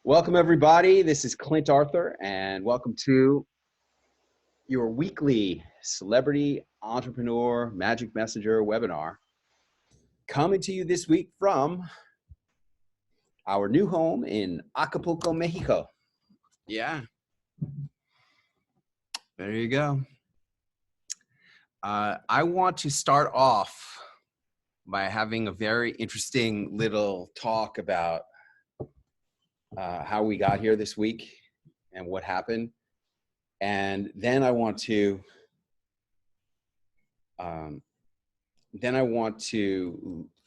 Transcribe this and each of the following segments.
Welcome, everybody. This is Clint Arthur, and welcome to your weekly Celebrity Entrepreneur Magic Messenger webinar. Coming to you this week from our new home in Acapulco, Mexico. Yeah, there you go. I want to start off by having a very interesting little talk about how we got here this week and what happened. And then I want to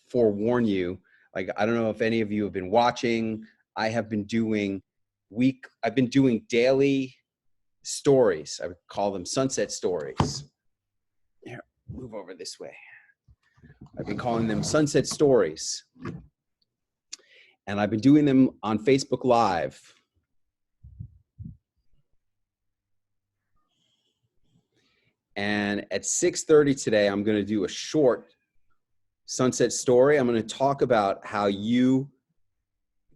forewarn you, like, I don't know if any of you have been watching. I've been doing daily stories. I would call them sunset stories. Here, move over this way. I've been calling them sunset stories. And I've been doing them on Facebook Live. And at 6:30 today, I'm going to do a short sunset story. I'm going to talk about how you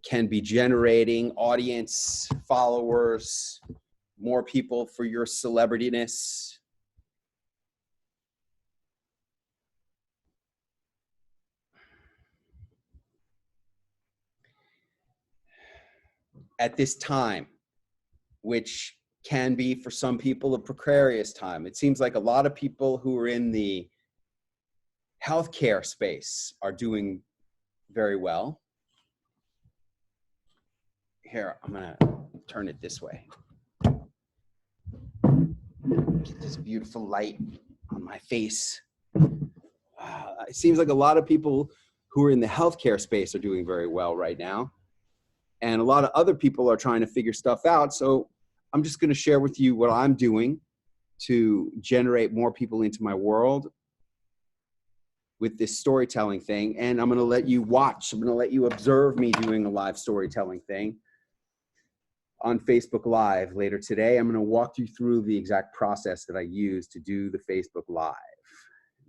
can be generating audience, followers, more people for your celebrityness. At this time, which can be for some people a precarious time. It seems like a lot of people who are in the healthcare space are doing very well. Here, I'm gonna turn it this way. Get this beautiful light on my face. It seems like a lot of people who are in the healthcare space are doing very well right now. And a lot of other people are trying to figure stuff out. So I'm just gonna share with you what I'm doing to generate more people into my world with this storytelling thing. And I'm gonna let you watch. I'm gonna let you observe me doing a live storytelling thing on Facebook Live later today. I'm gonna walk you through the exact process that I use to do the Facebook Live.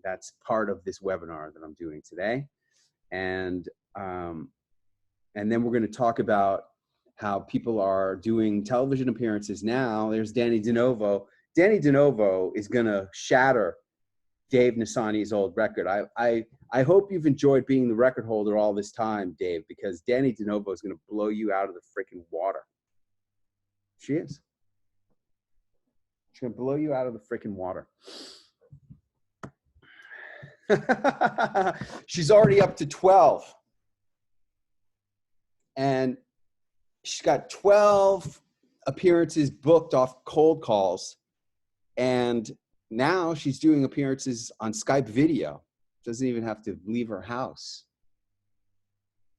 That's part of this webinar that I'm doing today. And then we're gonna talk about how people are doing television appearances now. There's Danny DeNovo. Danny DeNovo is gonna shatter Dave Nassani's old record. I hope you've enjoyed being the record holder all this time, Dave, because Danny DeNovo is gonna blow you out of the freaking water. She is. She's gonna blow you out of the freaking water. She's already up to 12. And she's got 12 appearances booked off cold calls. And now she's doing appearances on Skype video. Doesn't even have to leave her house.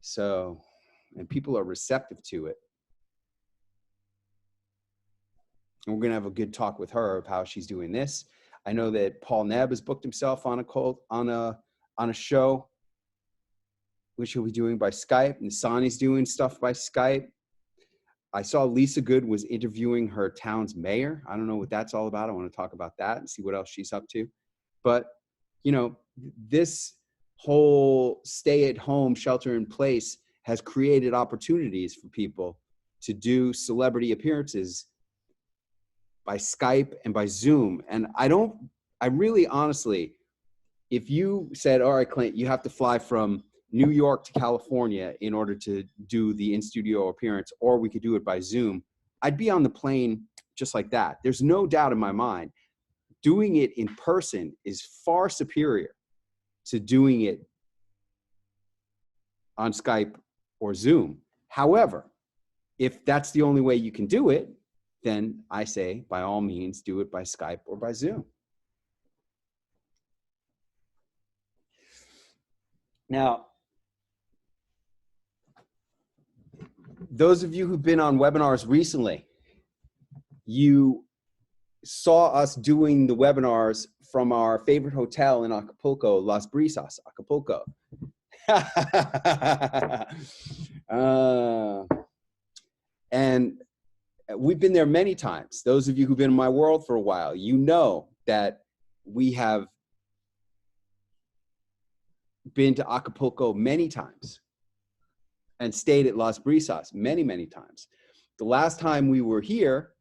So, and people are receptive to it. And we're gonna have a good talk with her of how she's doing this. I know that Paul Nebb has booked himself on a show, which he'll be doing by Skype. Nassani's doing stuff by Skype. I saw Lisa Good was interviewing her town's mayor. I don't know what that's all about. I want to talk about that and see what else she's up to. But, you know, this whole stay-at-home, shelter-in-place has created opportunities for people to do celebrity appearances by Skype and by Zoom. And I really honestly, if you said, all right, Clint, you have to fly from New York to California in order to do the in-studio appearance, or we could do it by Zoom, I'd be on the plane just like that. There's no doubt in my mind. Doing it in person is far superior to doing it on Skype or Zoom. However, if that's the only way you can do it, then I say, by all means, do it by Skype or by Zoom. Now, those of you who've been on webinars recently, you saw us doing the webinars from our favorite hotel in Acapulco, Las Brisas, Acapulco. And we've been there many times. Those of you who've been in my world for a while, you know that we have been to Acapulco many times. and stayed at Las Brisas many, many times. The last time we were here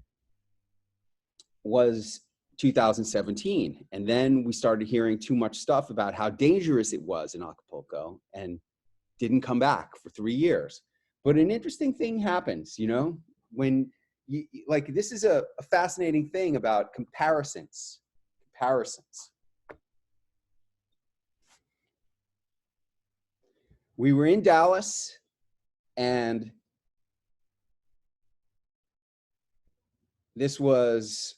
was 2017. And then we started hearing too much stuff about how dangerous it was in Acapulco and didn't come back for 3 years. But an interesting thing happens, you know, when you, like, this is a fascinating thing about comparisons. We were in Dallas, and this was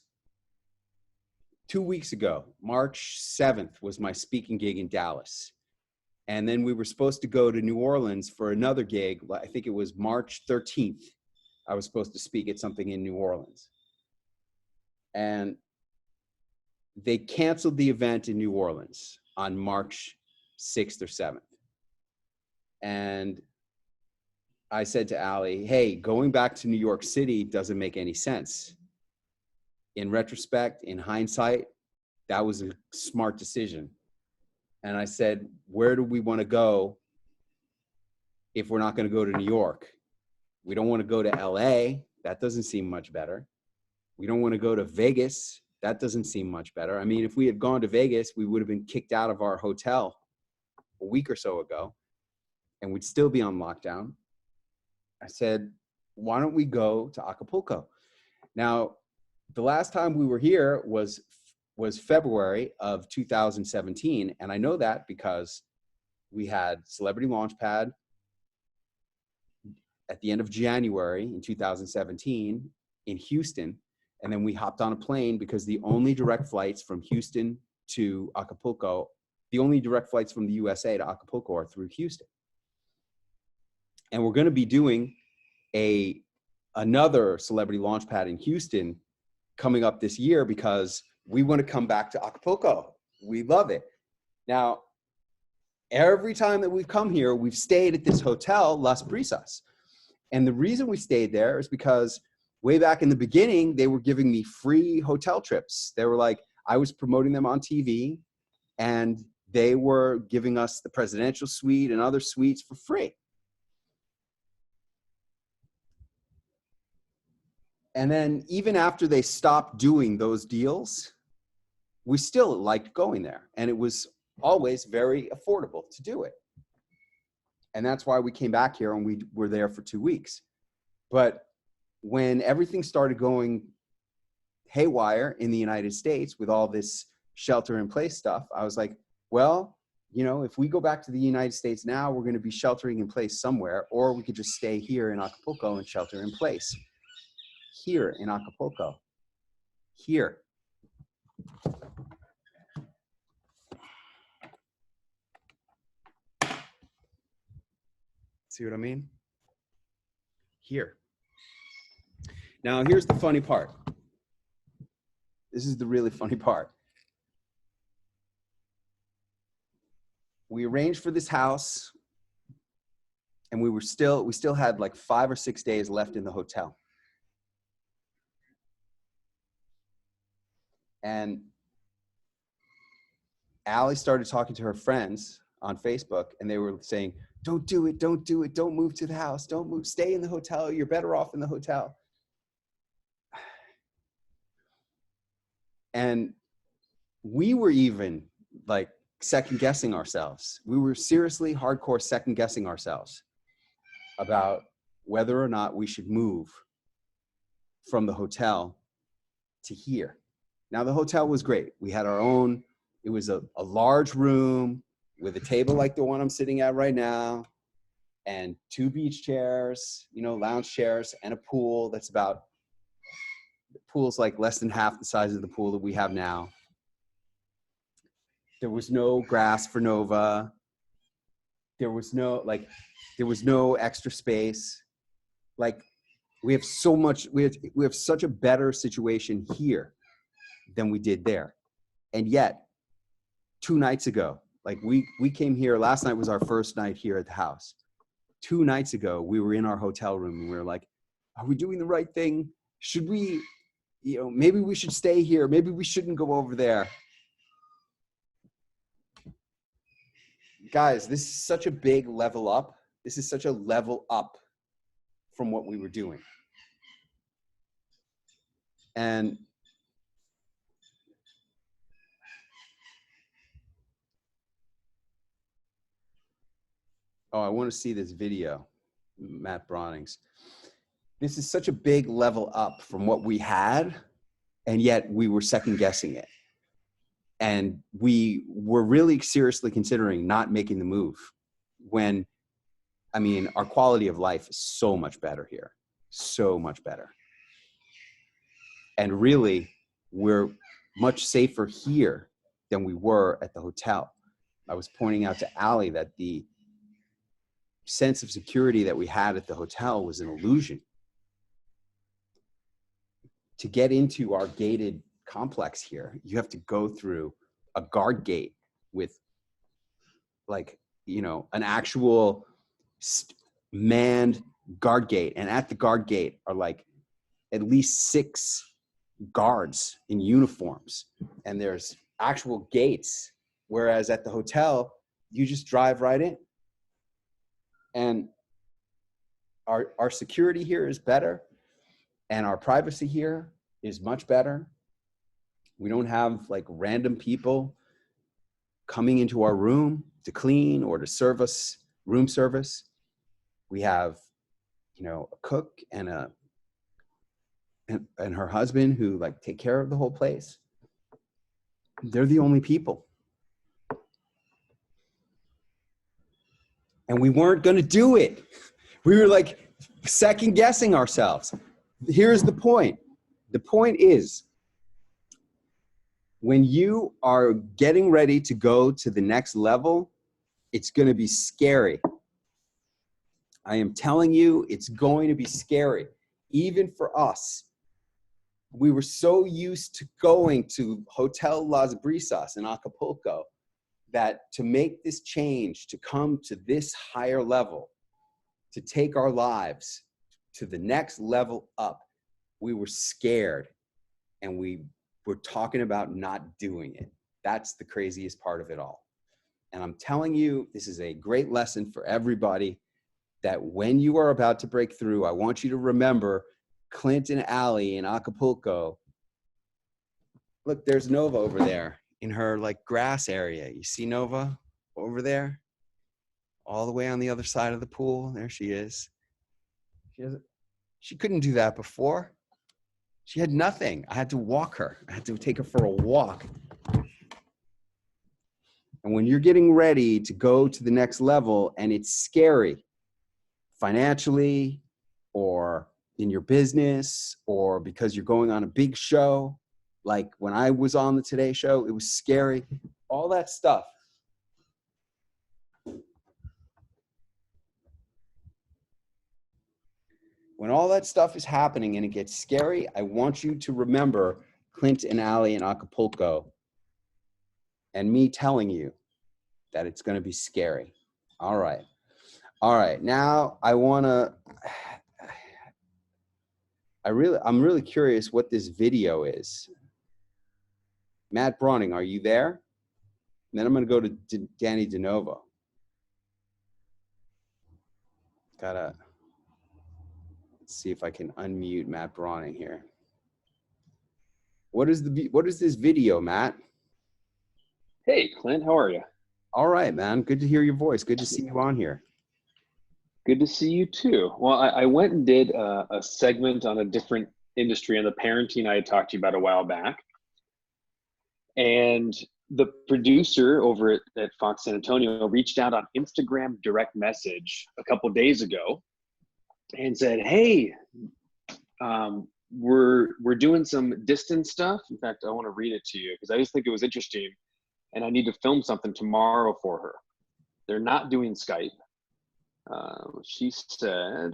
2 weeks ago. March 7th was my speaking gig in Dallas. And then we were supposed to go to New Orleans for another gig. I think it was March 13th. I was supposed to speak at something in New Orleans. And they canceled the event in New Orleans on March 6th or 7th. And I said to Allie, hey, going back to New York City doesn't make any sense. In retrospect, in hindsight, that was a smart decision. And I said, where do we want to go if we're not going to go to New York? We don't want to go to LA. That doesn't seem much better. We don't want to go to Vegas. That doesn't seem much better. I mean, if we had gone to Vegas, we would have been kicked out of our hotel a week or so ago, and we'd still be on lockdown. I said, why don't we go to Acapulco? Now, the last time we were here was February of 2017. And I know that because we had Celebrity Launchpad at the end of January in 2017 in Houston. And then we hopped on a plane because the only direct flights from Houston to Acapulco, the only direct flights from the USA to Acapulco are through Houston. And we're going to be doing another Celebrity Launchpad in Houston coming up this year because we want to come back to Acapulco. We love it. Now, every time that we've come here, we've stayed at this hotel, Las Brisas. And the reason we stayed there is because way back in the beginning, they were giving me free hotel trips. They were like, I was promoting them on TV, and they were giving us the presidential suite and other suites for free. And then even after they stopped doing those deals, we still liked going there. And it was always very affordable to do it. And that's why we came back here and we were there for 2 weeks. But when everything started going haywire in the United States with all this shelter in place stuff, I was like, well, you know, if we go back to the United States now, we're going to be sheltering in place somewhere, or we could just stay here in Acapulco and shelter in place. Here in Acapulco. Here. See what I mean? Here. Now, here's the funny part. This is the really funny part. We arranged for this house, and we still had like 5 or 6 days left in the hotel. And Allie started talking to her friends on Facebook, and they were saying, don't do it, don't do it, don't move to the house, don't move, stay in the hotel, you're better off in the hotel. And we were even like second guessing ourselves. We were seriously hardcore second guessing ourselves about whether or not we should move from the hotel to here. Now, the hotel was great. We had our own, it was a large room with a table like the one I'm sitting at right now, and 2 beach chairs, you know, lounge chairs, and a pool that's about, the pool's like less than half the size of the pool that we have now. There was no grass for Nova. There was no extra space. Like, we have so much, we have such a better situation here than we did there. And yet, 2 nights ago, like we came here, last night was our first night here at the house. 2 nights ago, we were in our hotel room and we were like, are we doing the right thing? Should we, you know, maybe we should stay here. Maybe we shouldn't go over there. Guys, this is such a big level up. This is such a level up from what we were doing. And oh, I want to see this video, Matt Browning's. This is such a big level up from what we had, and yet we were second guessing it. And we were really seriously considering not making the move when, I mean, our quality of life is so much better here, so much better. And really, we're much safer here than we were at the hotel. I was pointing out to Allie that the sense of security that we had at the hotel was an illusion. To get into our gated complex here, you have to go through a guard gate with, like, you know, an actual manned guard gate. And at the guard gate are like at least 6 guards in uniforms. And there's actual gates. Whereas at the hotel, you just drive right in. And our security here is better. And our privacy here is much better. We don't have like random people coming into our room to clean or to serve us room service. We have, you know, a cook and her husband who like take care of the whole place. They're the only people. And we weren't going to do it. We were like second guessing ourselves. Here's the point. The point is, when you are getting ready to go to the next level, it's going to be scary. I am telling you, it's going to be scary. Even for us. We were so used to going to Hotel Las Brisas in Acapulco that to make this change, to come to this higher level, to take our lives to the next level up, we were scared and we were talking about not doing it. That's the craziest part of it all. And I'm telling you, this is a great lesson for everybody, that when you are about to break through, I want you to remember Clint and Allie in Acapulco. Look, there's Nova over there in her like grass area. You see Nova over there? All the way on the other side of the pool. There she is. She couldn't do that before. She had nothing. I had to walk her. I had to take her for a walk. And when you're getting ready to go to the next level and it's scary, financially or in your business or because you're going on a big show, like when I was on the Today Show, it was scary, all that stuff. When all that stuff is happening and it gets scary, I want you to remember Clint and Allie in Acapulco and me telling you that it's going to be scary. All right. All right. Now I want to, I'm really curious what this video is. Matt Browning, are you there? And then I'm going to go to Danny DeNovo. Let's see if I can unmute Matt Browning here. What is this video, Matt? Hey, Clint, how are you? All right, man. Good to hear your voice. Good to see you on here. Good to see you too. Well, I went and did a segment on a different industry on the parenting I had talked to you about a while back. And the producer over at Fox San Antonio reached out on Instagram direct message a couple days ago and said, hey, we're doing some distance stuff. In fact, I want to read it to you because I just think it was interesting and I need to film something tomorrow for her. They're not doing Skype. She said,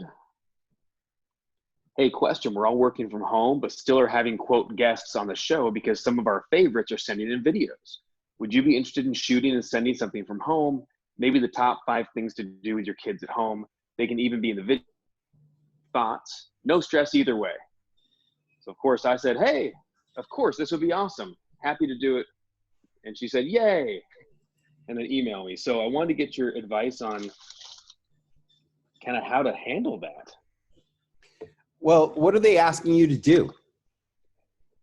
hey, question, we're all working from home, but still are having, quote, guests on the show because some of our favorites are sending in videos. Would you be interested in shooting and sending something from home? Maybe the top 5 things to do with your kids at home. They can even be in the video spots. No stress either way. So, of course, I said, hey, of course, this would be awesome. Happy to do it. And she said, yay. And then email me. So I wanted to get your advice on kind of how to handle that. Well, what are they asking you to do?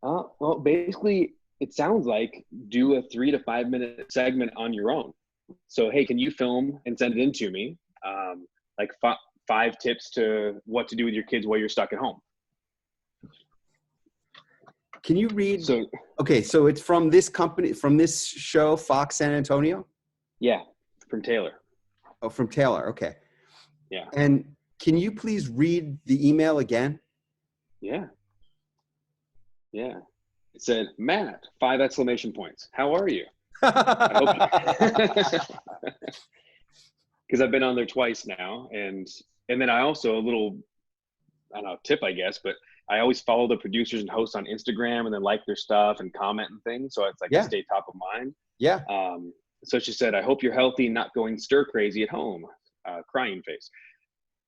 Well, basically, it sounds like do a 3 to 5 minute segment on your own. So, hey, can you film and send it in to me? Like 5 tips to what to do with your kids while you're stuck at home. Can you read? So, Okay, so it's from this company, from this show, Fox San Antonio? yeah, from Taylor. Oh, from Taylor. Okay. Yeah. And can you please read the email again? Yeah. Yeah. It said, Matt, 5 exclamation points. How are you? I hope because I've been on there twice now. And then I also, a little, I don't know, tip, I guess, but I always follow the producers and hosts on Instagram and then like their stuff and comment and things. So it's like Yeah. to stay top of mind. Yeah. So she said, I hope you're healthy, not going stir crazy at home. Crying face.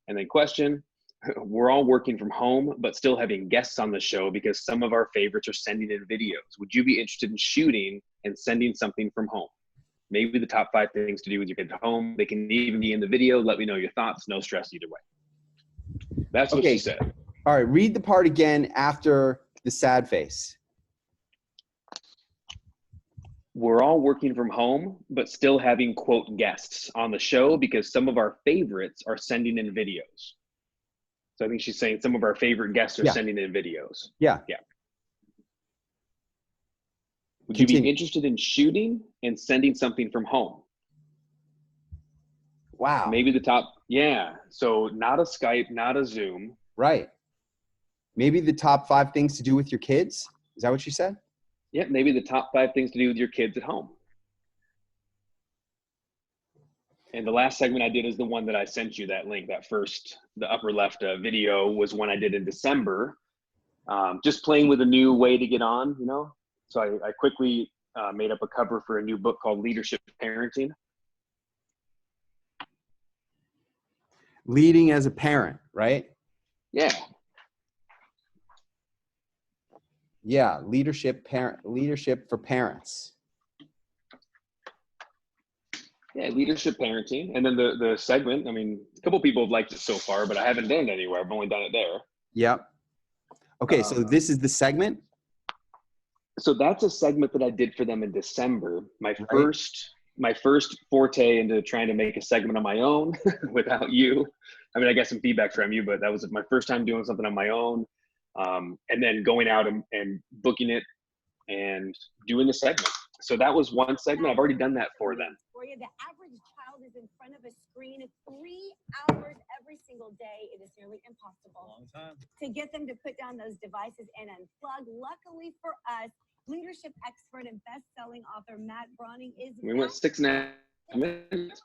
And then question, we're all working from home, but still having guests on the show because some of our favorites are sending in videos. Would you be interested in shooting and sending something from home? Maybe the top 5 things to do with your kids at home. They can even be in the video. Let me know your thoughts. No stress either way. That's what she said. All right. Read the part again after the sad face. We're all working from home, but still having, quote, guests on the show because some of our favorites are sending in videos. So I think she's saying some of our favorite guests are sending in videos. Yeah. Yeah. Would you be interested in shooting and sending something from home? Wow. Maybe the top, yeah. So not a Skype, not a Zoom. Right. Maybe the top 5 things to do with your kids. Is that what you said? Yeah, maybe the top 5 things to do with your kids at home. And the last segment I did is the one that I sent you that link, that first, the upper left video was one I did in December. Just playing with a new way to get on, you know? So I quickly made up a cover for a new book called Leadership Parenting. Leading as a parent, right? Yeah. Yeah, leadership for parents. Yeah, leadership parenting. And then the segment, I mean, a couple people have liked it so far, but I haven't done it anywhere. I've only done it there. Yep. Okay, so this is the segment? So that's a segment that I did for them in December. My first forte into trying to make a segment on my own without you. I mean, I got some feedback from you, but that was my first time doing something on my own. And then going out and booking it and doing the segment. So that was one segment. I've already done that for them. The average child is in front of a screen 3 hours every single day. It is nearly impossible to get them to put down those devices and unplug. Luckily for us, leadership expert and best-selling author Matt Browning is. We went 6.5 minutes.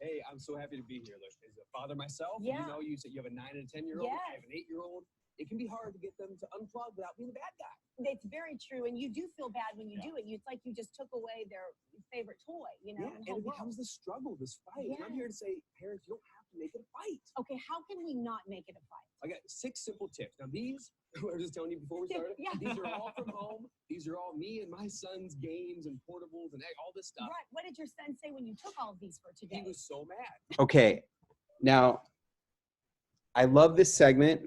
Hey, I'm so happy to be here. Look, as a father myself, Yeah. you know, you said you have a 9 and a 10-year-old. Yes. I have an 8-year-old. It can be hard to get them to unplug without being the bad guy. It's very true, and you do feel bad when you do it. It's like you just took away their favorite toy, you know. Yeah, and it becomes this struggle, this fight. Yeah. And I'm here to say, parents, you don't have to make it a fight. Okay, how can we not make it a fight? I got 6 simple tips. Now these, I was just telling you before we started, Yeah. these are all from home. These are all me and my son's games and portables and all this stuff. Right. What did your son say when you took all of these for today? He was so mad. Okay. Now, I love this segment,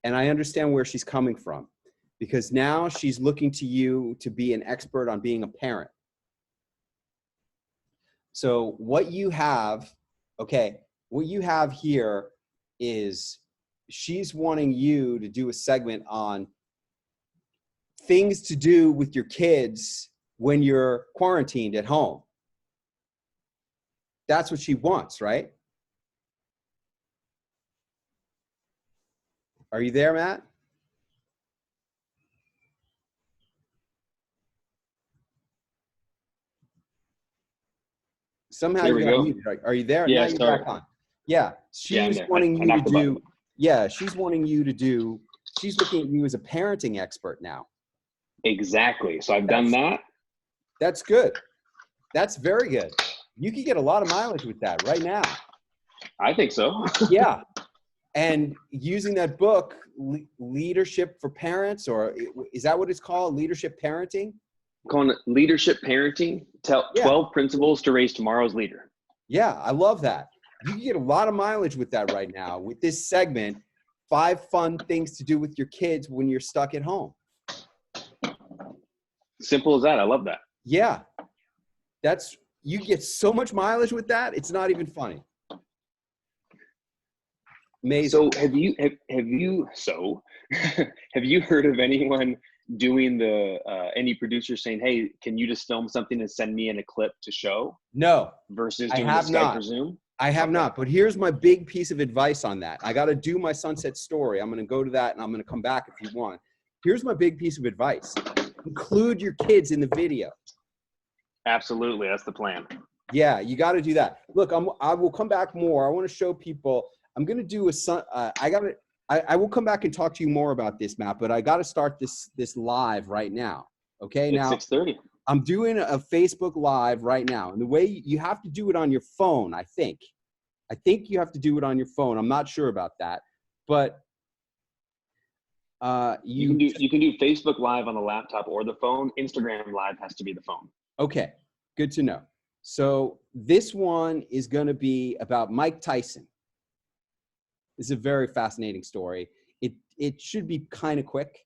and I understand where she's coming from, because now she's looking to you to be an expert on being a parent. So what you have here is she's wanting you to do a segment on things to do with your kids when you're quarantined at home. That's what she wants, right? Are you there, Matt? Somehow There you we got go. muted. Are you there? Yeah, Now you're sorry. back on. Yeah, she's there. wanting I you to knocked the button. do. Yeah, she's wanting you to do. She's looking at you as a parenting expert now. Exactly. So I've done that. That's good. That's very good. You could get a lot of mileage with that right now. I think so. Yeah. And using that book, Leadership for Parents, or is that what it's called? Leadership Parenting? Calling it Leadership Parenting. 12 principles to raise tomorrow's leader. Yeah, I love that. You can get a lot of mileage with that right now. With this segment, 5 fun things to do with your kids when you're stuck at home. Simple as that. I love that. Yeah. You get so much mileage with that, it's not even funny. Amazing. So have you have you heard of anyone doing any producer saying, hey, can you just film something and send me in a clip to show? No. Versus I doing the have Skype not. or Zoom? I have Okay. not, but here's my big piece of advice on that. I got to do my sunset story. I'm going to go to that and I'm going to come back if you want. Here's my big piece of advice. Include your kids in the video. Absolutely. That's the plan. Yeah, you got to do that. Look, I will come back more. I want to show people. I'm going to do I will come back and talk to you more about this, Matt, but I got to start this live right now. Okay. It's Now 6:30. I'm doing a Facebook Live right now. And the way you have to do it on your phone, I think you have to do it on your phone. I'm not sure about that, but You can do Facebook Live on the laptop or the phone. Instagram Live has to be the phone. Okay, good to know. So this one is going to be about Mike Tyson. This is a very fascinating story. It should be kind of quick.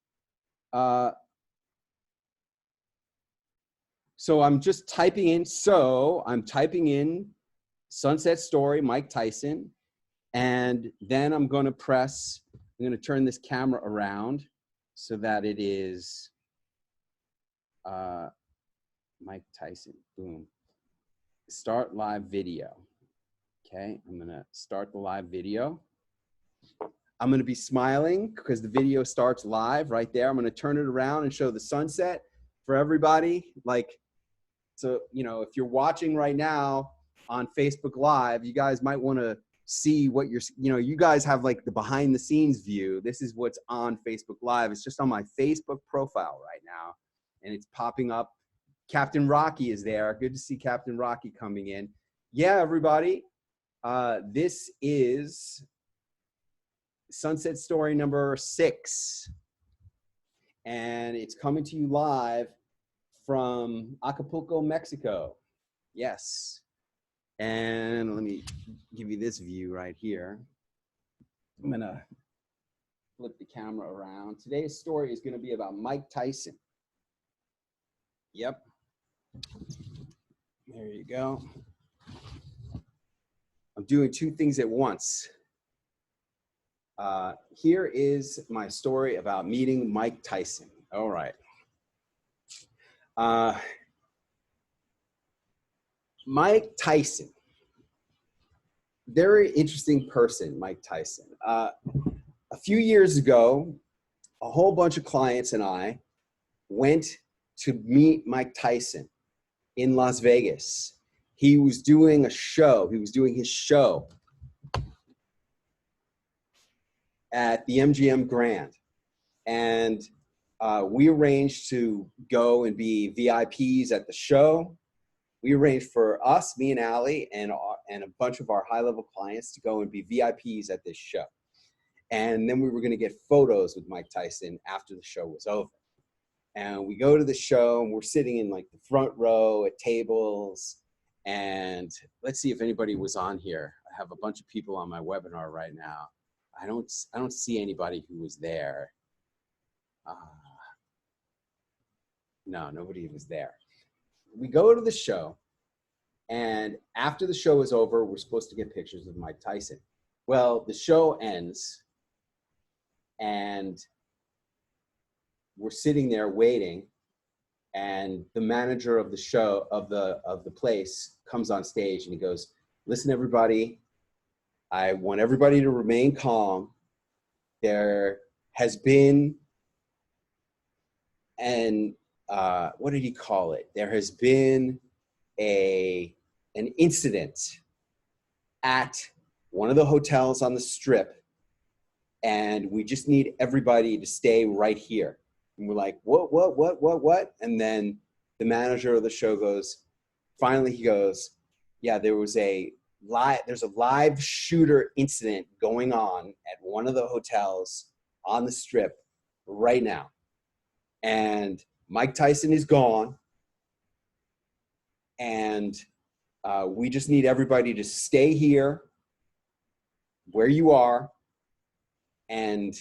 So I'm just typing in. So I'm typing in Sunset Story, Mike Tyson, and then I'm going to turn this camera around so that it is Mike Tyson. Boom. Start live video. Okay, I'm going to start the live video. I'm going to be smiling because the video starts live right there. I'm going to turn it around and show the sunset for everybody. So, if you're watching right now on Facebook Live, you guys might want to see what you guys have like the behind the scenes view. This is what's on Facebook Live. It's just on my Facebook profile right now, and it's popping up. Captain Rocky is there. Good to see Captain Rocky coming in. Yeah, everybody. This is Sunset Story number 6. And it's coming to you live from Acapulco, Mexico. Yes. And let me give you this view right here. I'm going to flip the camera around. Today's story is going to be about Mike Tyson. Yep. There you go. I'm doing 2 things at once. Here is my story about meeting Mike Tyson. All right. Mike Tyson. Very interesting person, Mike Tyson. A few years ago, a whole bunch of clients and I went to meet Mike Tyson in Las Vegas. He was doing a show. He was doing his show at the MGM Grand. And we arranged to go and be VIPs at the show. We arranged for us, me and Allie, and a bunch of our high-level clients to go and be VIPs at this show. And then we were going to get photos with Mike Tyson after the show was over. And we go to the show, and we're sitting in like the front row at tables. And let's see if anybody was on here. I have a bunch of people on my webinar right now. I don't see anybody who was there. No, nobody was there. We go to the show, and after the show is over, we're supposed to get pictures of Mike Tyson. Well, the show ends, and we're sitting there waiting, and the manager of the show, of the place, comes on stage, and he goes, "Listen, everybody, I want everybody to remain calm. There has been what did he call it? There has been an incident at one of the hotels on the Strip, and we just need everybody to stay right here." And we're like, what? And then the manager of the show finally he goes, "Yeah, there's a live shooter incident going on at one of the hotels on the Strip right now. And Mike Tyson is gone. And we just need everybody to stay here where you are and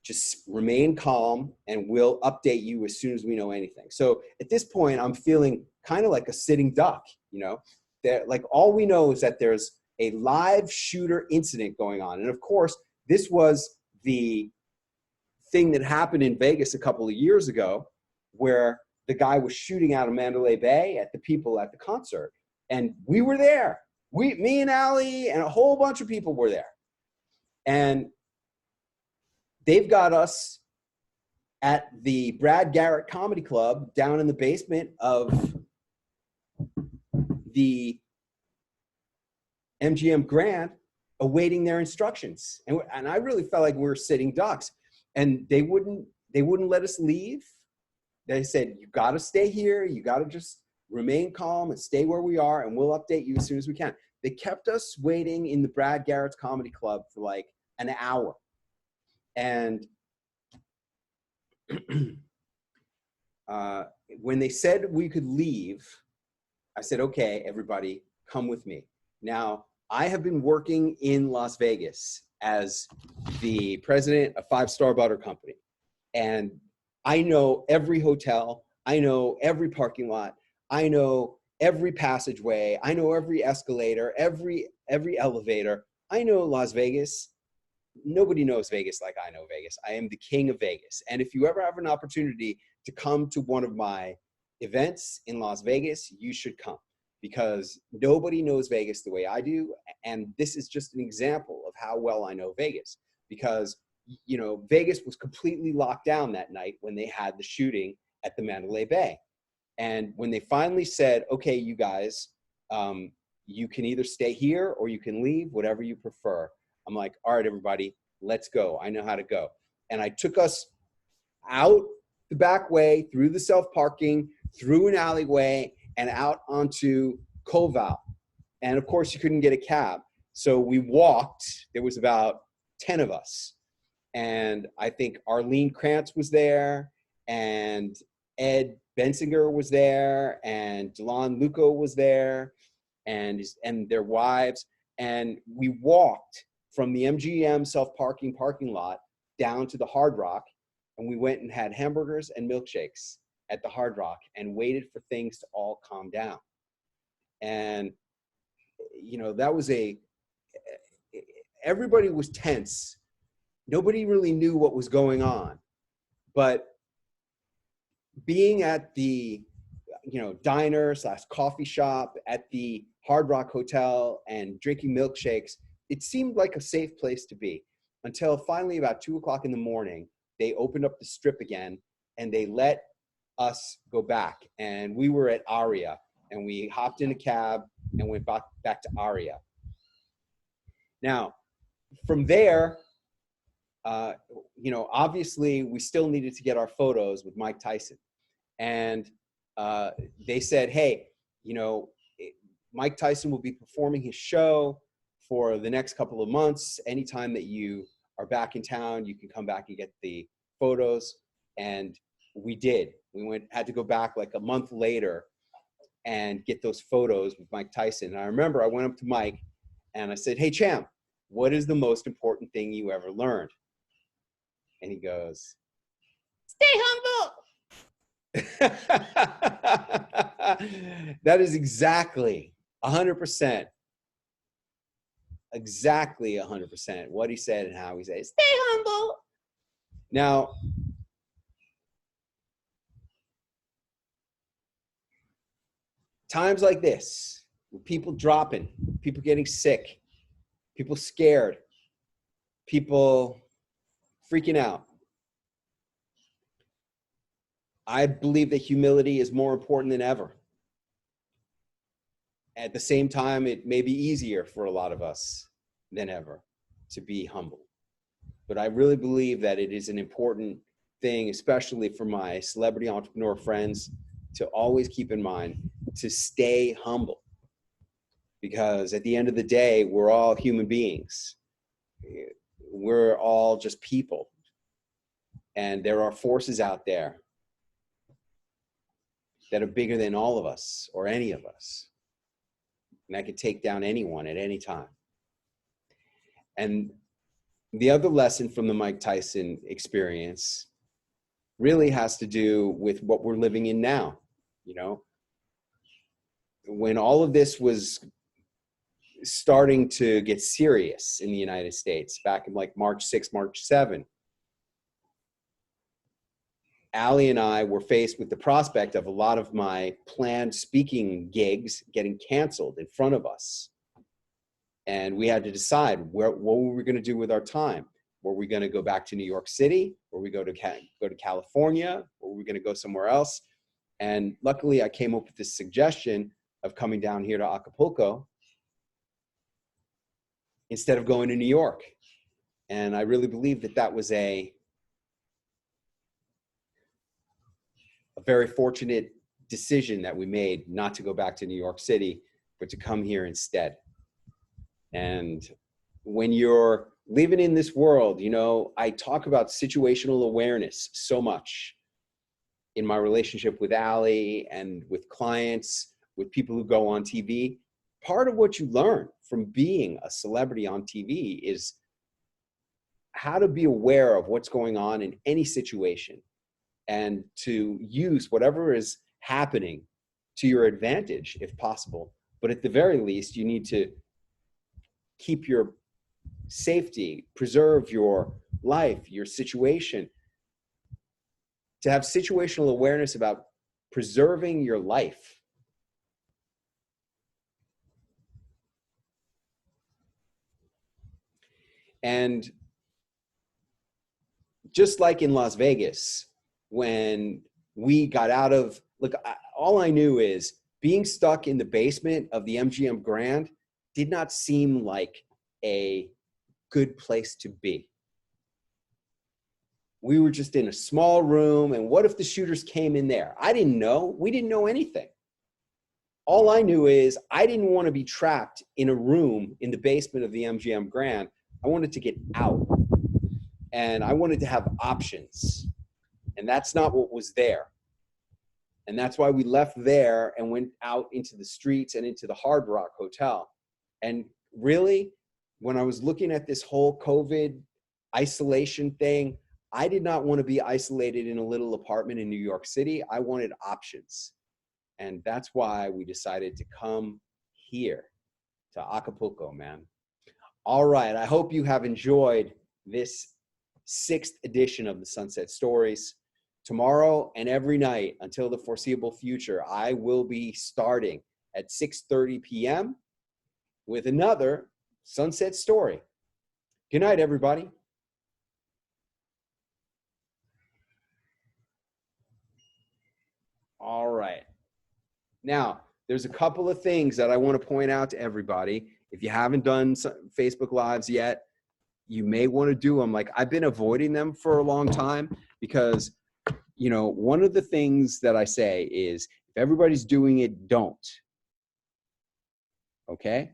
just remain calm, and we'll update you as soon as we know anything. So at this point, I'm feeling kind of like a sitting duck, you know, that like all we know is that there's a live shooter incident going on. And of course, this was the thing that happened in Vegas a couple of years ago, where the guy was shooting out of Mandalay Bay at the people at the concert. And we were there. Me and Allie and a whole bunch of people were there. And they've got us at the Brad Garrett Comedy Club down in the basement of the MGM Grand, awaiting their instructions. And I really felt like we were sitting ducks. And they wouldn't let us leave. They said, you got to stay here. You got to just remain calm and stay where we are, and we'll update you as soon as we can. They kept us waiting in the Brad Garrett's Comedy Club for like an hour. And when they said we could leave, I said, okay, everybody, come with me. Now, I have been working in Las Vegas as the president of Five Star Butter Company. And I know every hotel. I know every parking lot. I know every passageway. I know every escalator, every elevator. I know Las Vegas. Nobody knows Vegas like I know Vegas. I am the king of Vegas. And if you ever have an opportunity to come to one of my events in Las Vegas, you should come, because nobody knows Vegas the way I do. And this is just an example of how well I know Vegas, because, you know, Vegas was completely locked down that night when they had the shooting at the Mandalay Bay. And when they finally said, okay, you guys, you can either stay here or you can leave, whatever you prefer. I'm like, all right, everybody, let's go. I know how to go. And I took us out the back way, through the self-parking, through an alleyway, and out onto Koval. And of course, you couldn't get a cab. So we walked. There was about 10 of us. And I think Arlene Krantz was there, and Ed Bensinger was there, and Delon Luco was there, and their wives. And we walked from the MGM self-parking parking lot down to the Hard Rock, and we went and had hamburgers and milkshakes at the Hard Rock and waited for things to all calm down. And, you know, that was everybody was tense. Nobody really knew what was going on. But being at the, you know, diner / coffee shop at the Hard Rock Hotel and drinking milkshakes, it seemed like a safe place to be, until finally about 2 o'clock in the morning, they opened up the strip again and they let us go back. And we were at Aria, and we hopped in a cab and went back to Aria. Now, from there, you know, obviously we still needed to get our photos with Mike Tyson. And they said, hey, you know, Mike Tyson will be performing his show for the next couple of months. Anytime that you are back in town, you can come back and get the photos. And we did. We had to go back like a month later and get those photos with Mike Tyson. And I remember I went up to Mike and I said, hey, champ, what is the most important thing you ever learned? And he goes, stay humble. That is exactly 100%. Exactly 100% what he said and how he said, stay humble. Now, times like this, with people dropping, people getting sick, people scared, people freaking out, I believe that humility is more important than ever. At the same time, it may be easier for a lot of us than ever to be humble. But I really believe that it is an important thing, especially for my celebrity entrepreneur friends, to always keep in mind to stay humble. Because at the end of the day, we're all human beings. We're all just people. And there are forces out there that are bigger than all of us or any of us. And that could take down anyone at any time. And the other lesson from the Mike Tyson experience really has to do with what we're living in now. You know, when all of this was starting to get serious in the United States back in like March 6, March 7, Allie and I were faced with the prospect of a lot of my planned speaking gigs getting canceled in front of us. And we had to decide what were we going to do with our time. Were we going to go back to New York City? Were we go to California? Or were we going to go somewhere else? And luckily, I came up with this suggestion of coming down here to Acapulco instead of going to New York. And I really believe that that was a very fortunate decision that we made, not to go back to New York City, but to come here instead. And when you're living in this world, you know, I talk about situational awareness so much in my relationship with Allie and with clients, with people who go on TV. Part of what you learn from being a celebrity on TV is how to be aware of what's going on in any situation and to use whatever is happening to your advantage if possible. But at the very least, you need to keep your safety, preserve your life, your situation, to have situational awareness about preserving your life. And just like in Las Vegas, when we got out of, look, all I knew is being stuck in the basement of the MGM Grand did not seem like a good place to be. We were just in a small room, and what if the shooters came in there? I didn't know. We didn't know anything. All I knew is I didn't want to be trapped in a room in the basement of the MGM Grand. I wanted to get out, and I wanted to have options, and that's not what was there. And that's why we left there and went out into the streets and into the Hard Rock Hotel. And really, when I was looking at this whole COVID isolation thing, I did not want to be isolated in a little apartment in New York City. I wanted options. And that's why we decided to come here to Acapulco, man. All right. I hope you have enjoyed this 6th edition of the Sunset Stories. Tomorrow and every night until the foreseeable future, I will be starting at 6:30 p.m. with another Sunset Story. Good night, everybody. All right. Now, there's a couple of things that I want to point out to everybody. If you haven't done Facebook Lives yet, you may want to do them. Like, I've been avoiding them for a long time because, you know, one of the things that I say is if everybody's doing it, don't. Okay?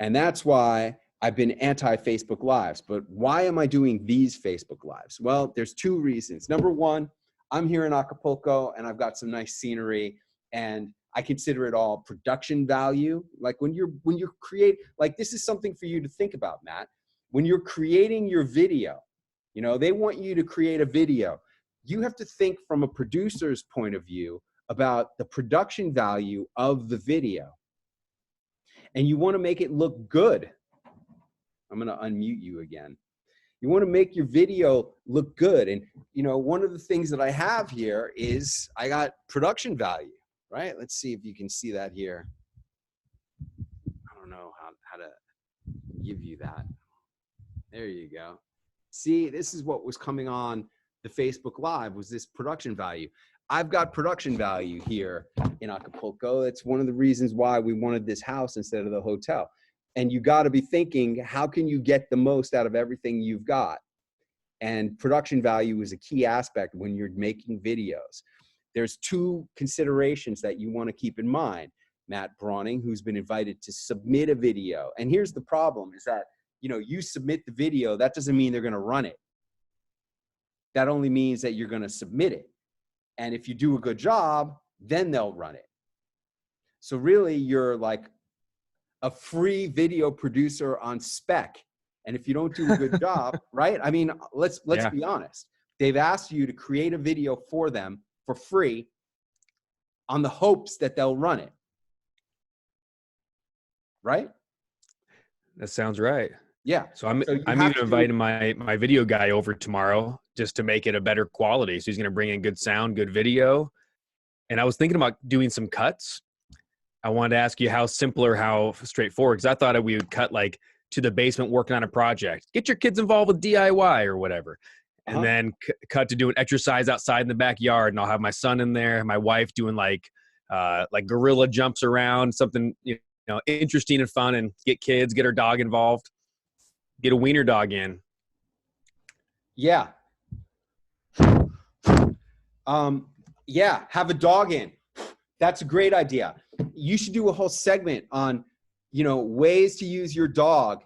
And that's why I've been anti-Facebook Lives. But why am I doing these Facebook Lives? Well, there's 2 reasons. Number one, I'm here in Acapulco and I've got some nice scenery, and I consider it all production value. Like when you create, like, this is something for you to think about, Matt. When you're creating your video, you know, they want you to create a video. You have to think from a producer's point of view about the production value of the video. And you want to make it look good. I'm going to unmute you again. You want to make your video look good. And, you know, one of the things that I have here is I got production value, right? Let's see if you can see that here. I don't know how to give you that. There you go. See, this is what was coming on the Facebook Live, was this production value. I've got production value here in Acapulco. It's one of the reasons why we wanted this house instead of the hotel. And you got to be thinking, how can you get the most out of everything you've got? And production value is a key aspect when you're making videos. There's 2 considerations that you want to keep in mind. Matt Brawning, who's been invited to submit a video. And here's the problem is that, you know, you submit the video, that doesn't mean they're going to run it. That only means that you're going to submit it. And if you do a good job, then they'll run it. So really, you're like a free video producer on spec And if you don't do a good job, right? I mean, let's Yeah. be honest. They've asked you to create a video for them for free on the hopes that they'll run it. Right? That sounds right. Yeah. So I'm So you I'm have even to do- inviting my video guy over tomorrow just to make it a better quality. So he's going to bring in good sound, good video. And I was thinking about doing some cuts. I wanted to ask you how simple or how straightforward, because I thought we would cut like to the basement working on a project. Get your kids involved with DIY or whatever. And then cut to doing exercise outside in the backyard. And I'll have my son in there, my wife doing like gorilla jumps around, something, interesting and fun, and get kids, get her dog involved, get a wiener dog in. Yeah. Yeah, have a dog in. That's a great idea. You should do a whole segment on, ways to use your dog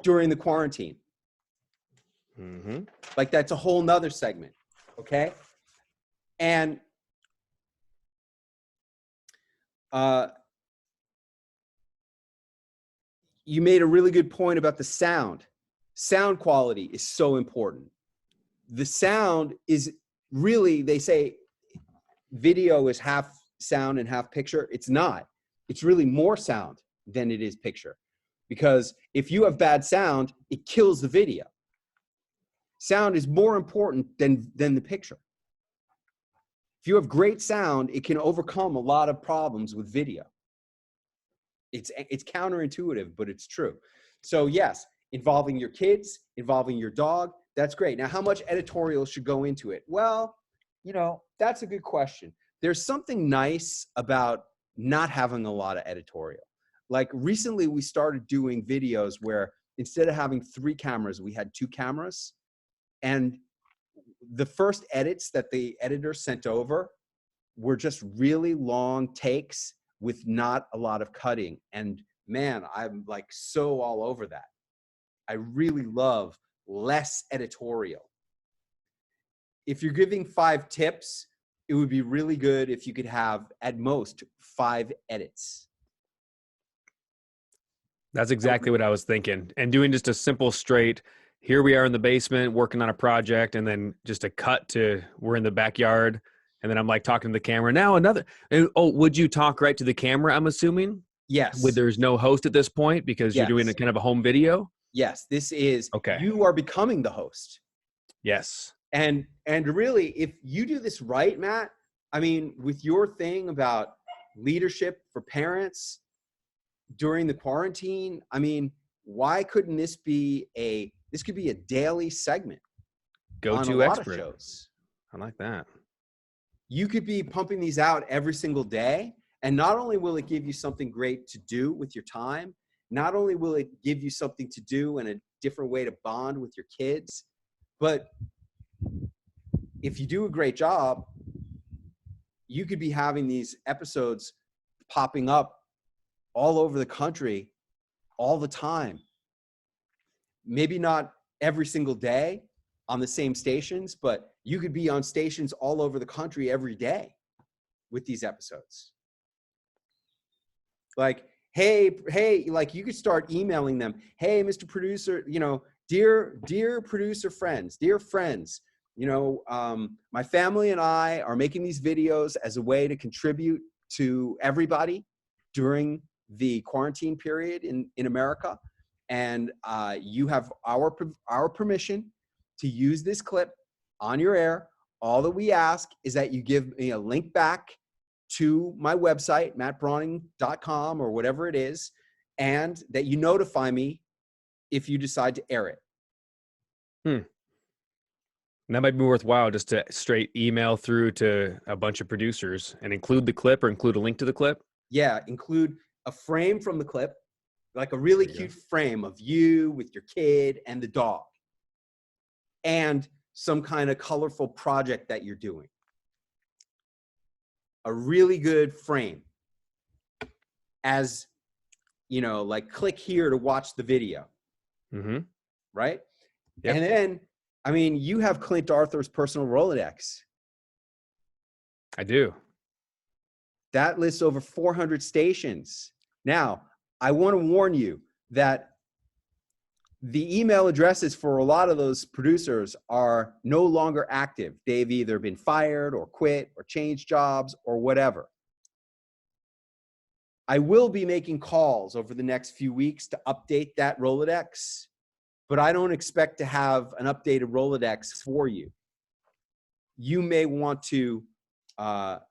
during the quarantine. Mm-hmm. Like that's a whole nother segment. Okay. And you made a really good point about the sound. Sound quality is so important. The sound is really, they say video is half sound and half picture. It's not. It's really more sound than it is picture. Because if you have bad sound, it kills the video. Sound is more important than the picture. If you have great sound, it can overcome a lot of problems with video. It's counterintuitive, but it's true. So yes, involving your kids, involving your dog, that's great. Now, how much editorial should go into it? Well, that's a good question. There's something nice about not having a lot of editorial. Like recently we started doing videos where instead of having 3 cameras, we had 2 cameras. And the first edits that the editor sent over were just really long takes with not a lot of cutting. And man, I'm like so all over that. I really love less editorial. If you're giving 5 tips, it would be really good if you could have at most 5 edits. That's exactly what I was thinking. And doing just a simple straight, here we are in the basement working on a project, and then just a cut to we're in the backyard. And then I'm like talking to the camera. Now another, would you talk right to the camera, I'm assuming? Yes. There's no host at this point because you're doing a kind of a home video? Yes, this is, okay. You are becoming the host. Yes. And really, if you do this right, Matt, I mean, with your thing about leadership for parents during the quarantine, I mean, why couldn't this be this could be a daily segment? Go-to expert. Shows. I like that. You could be pumping these out every single day. And not only will it give you something great to do with your time, not only will it give you something to do and a different way to bond with your kids, but if you do a great job, you could be having these episodes popping up all over the country all the time. Maybe not every single day on the same stations, but you could be on stations all over the country every day with these episodes. Like, hey, like you could start emailing them. Hey, Mr. Producer, dear producer friends, dear friends, my family and I are making these videos as a way to contribute to everybody during the quarantine period in America. And you have our permission to use this clip on your air. All that we ask is that you give me a link back to my website, mattbrowning.com or whatever it is, and that you notify me if you decide to air it. And that might be worthwhile just to straight email through to a bunch of producers and include the clip or include a link to the clip. Yeah, include a frame from the clip, like a really cute frame of you with your kid and the dog, and some kind of colorful project that you're doing. A really good frame as, like click here to watch the video. Mm-hmm. Right? Yep. And then, I mean, you have Clint Arthur's personal Rolodex. I do. That lists over 400 stations. Now, I want to warn you that the email addresses for a lot of those producers are no longer active. They've either been fired or quit or changed jobs or whatever. I will be making calls over the next few weeks to update that Rolodex, but I don't expect to have an updated Rolodex for you. You may want to, but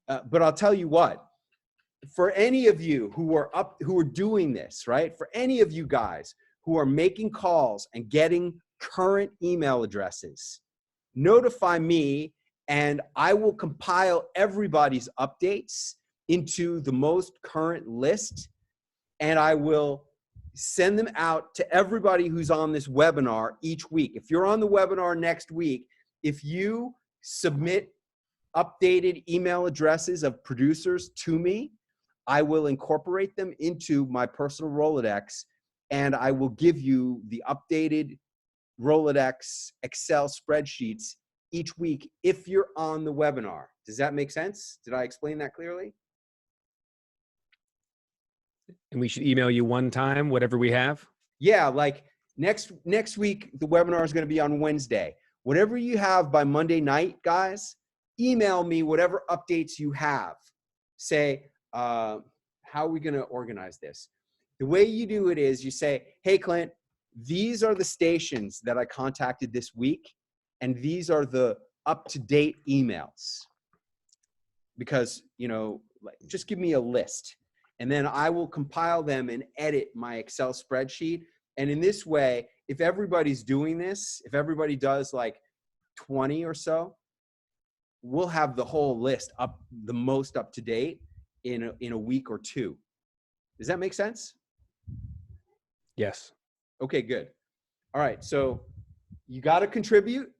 I'll tell you what, for any of you who are doing this, right? For any of you guys who are making calls and getting current email addresses, notify me and I will compile everybody's updates into the most current list, and I will send them out to everybody who's on this webinar each week. If you're on the webinar next week, if you submit updated email addresses of producers to me, I will incorporate them into my personal Rolodex, and I will give you the updated Rolodex Excel spreadsheets each week if you're on the webinar. Does that make sense? Did I explain that clearly? And we should email you one time, whatever we have. Yeah, like next week, the webinar is going to be on Wednesday. Whatever you have by Monday night, guys, email me whatever updates you have. Say, how are we going to organize this? The way you do it is you say, hey, Clint, these are the stations that I contacted this week, and these are the up-to-date emails. Because, you know, just give me a list. And then I will compile them and edit my Excel spreadsheet. And in this way, if everybody's doing this, if everybody does like 20 or so, we'll have the whole list up, the most up to date in a week or two. Does that make sense? Yes. Okay, good. All right, so you got to contribute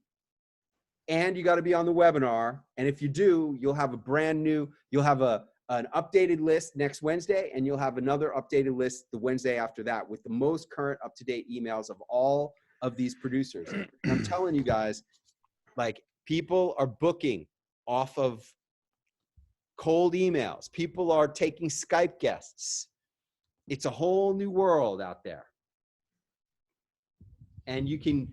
and you got to be on the webinar. And if you do, you'll have you'll have an updated list next Wednesday, and you'll have another updated list the Wednesday after that with the most current up-to-date emails of all of these producers. And I'm telling you guys, like, people are booking off of cold emails. People are taking Skype guests. It's a whole new world out there. And you can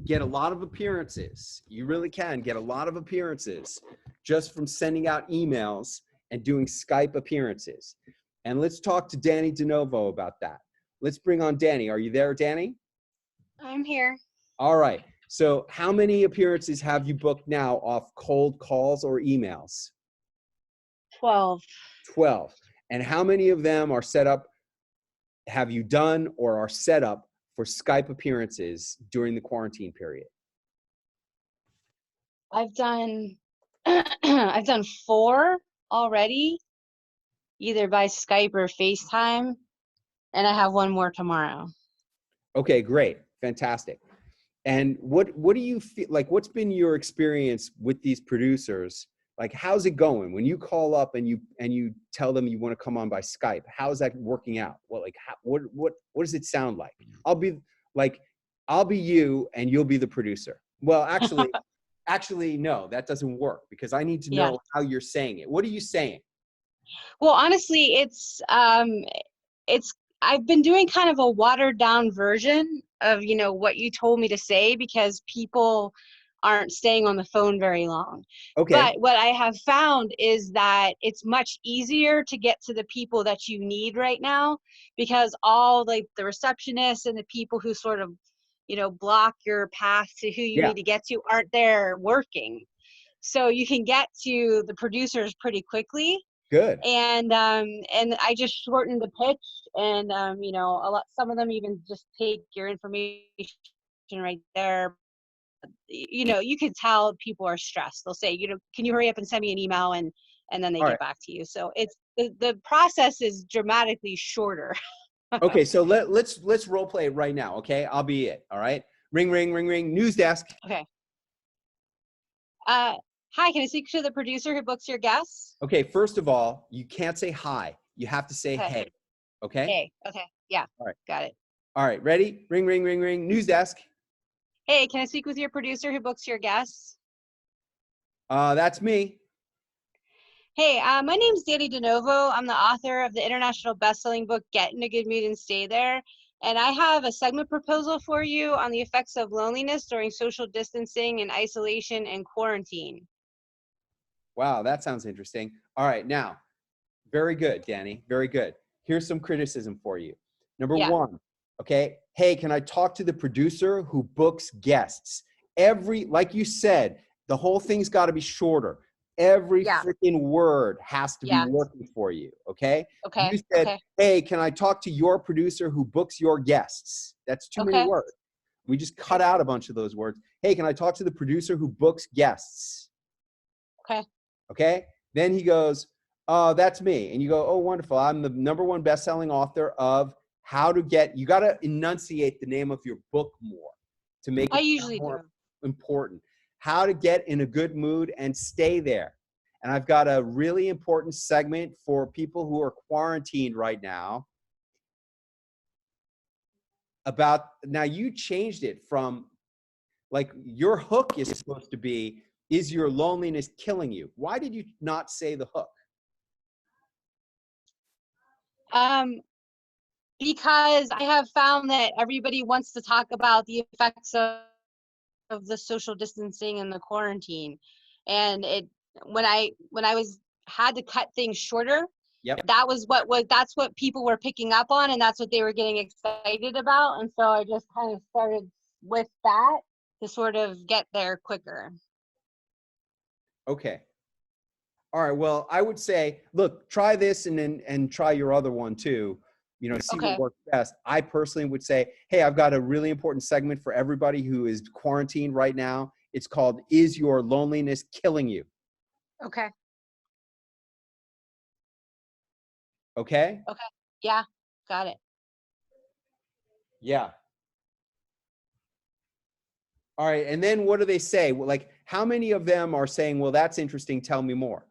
get a lot of appearances. You really can get a lot of appearances just from sending out emails and doing Skype appearances. And let's talk to Danny DeNovo about that. Let's bring on Danny. Are you there, Danny? I'm here. All right. So how many appearances have you booked now off cold calls or emails? 12. 12. And how many of them are set up, have you done or are set up for Skype appearances during the quarantine period? I've done I've done 4 already, either by Skype or FaceTime, and I have one more tomorrow. Okay, great. Fantastic. And what do you feel like, what's been your experience with these producers? Like, how's it going when you call up and you tell them you want to come on by Skype? How's that working out? Well, like, what does it sound like? I'll be you and you'll be the producer. Well, actually, no, that doesn't work because I need to know how you're saying it. What are you saying? Well, honestly, it's I've been doing kind of a watered down version of, you know, what you told me to say, because people aren't staying on the phone very long. Okay. But what I have found is that it's much easier to get to the people that you need right now, because all like the receptionists and the people who sort of, you know, block your path to who you need to get to aren't there working. So you can get to the producers pretty quickly. Good. And I just shortened the pitch, and you know, some of them even just take your information right there. You know, you can tell people are stressed. They'll say, you know, can you hurry up and send me an email, and then they get back to you. So it's the process is dramatically shorter. Okay, so let's role play it right now. Okay, I'll be it. All right, ring ring ring ring. News desk. Okay. Hi, can I speak to the producer who books your guests? Okay, first of all, you can't say hi. You have to say hey. Okay? Hey, okay, yeah. All right. Got it. All right, ready? Ring, ring, ring, ring. News desk. Hey, can I speak with your producer who books your guests? That's me. Hey, my name's Danny DeNovo. I'm the author of the international best-selling book, Get in a Good Mood and Stay There. And I have a segment proposal for you on the effects of loneliness during social distancing and isolation and quarantine. Wow, that sounds interesting. All right, now, very good, Danny. Very good. Here's some criticism for you. Number Yeah. one, okay. Hey, can I talk to the producer who books guests? Like you said, the whole thing's got to be shorter. Every Yeah. freaking word has to be Yeah. working for you, okay? Okay. You said, Okay. hey, can I talk to your producer who books your guests? That's too many Okay. words. We just cut out a bunch of those words. Hey, can I talk to the producer who books guests? Okay. Okay. Then he goes, oh, that's me. And you go, oh, wonderful. I'm the #1 best-selling author of how to get, you got to enunciate the name of your book more to make I it usually more do. important. How to get in a good mood and stay there. And I've got a really important segment for people who are quarantined right now about, now you changed it from, like, your hook is supposed to be, is your loneliness killing you? Why did you not say the hook? Because I have found that everybody wants to talk about the effects of the social distancing and the quarantine. And when I was had to cut things shorter, Yep. that's what people were picking up on, and that's what they were getting excited about. And so I just kind of started with that to sort of get there quicker. Okay. All right. Well, I would say, look, try this and try your other one too. You know, see Okay. what works best. I personally would say, hey, I've got a really important segment for everybody who is quarantined right now. It's called "Is Your Loneliness Killing You?" Okay. Okay. Okay. Yeah. Got it. Yeah. All right. And then what do they say? Well, like, how many of them are saying, well, that's interesting, tell me more?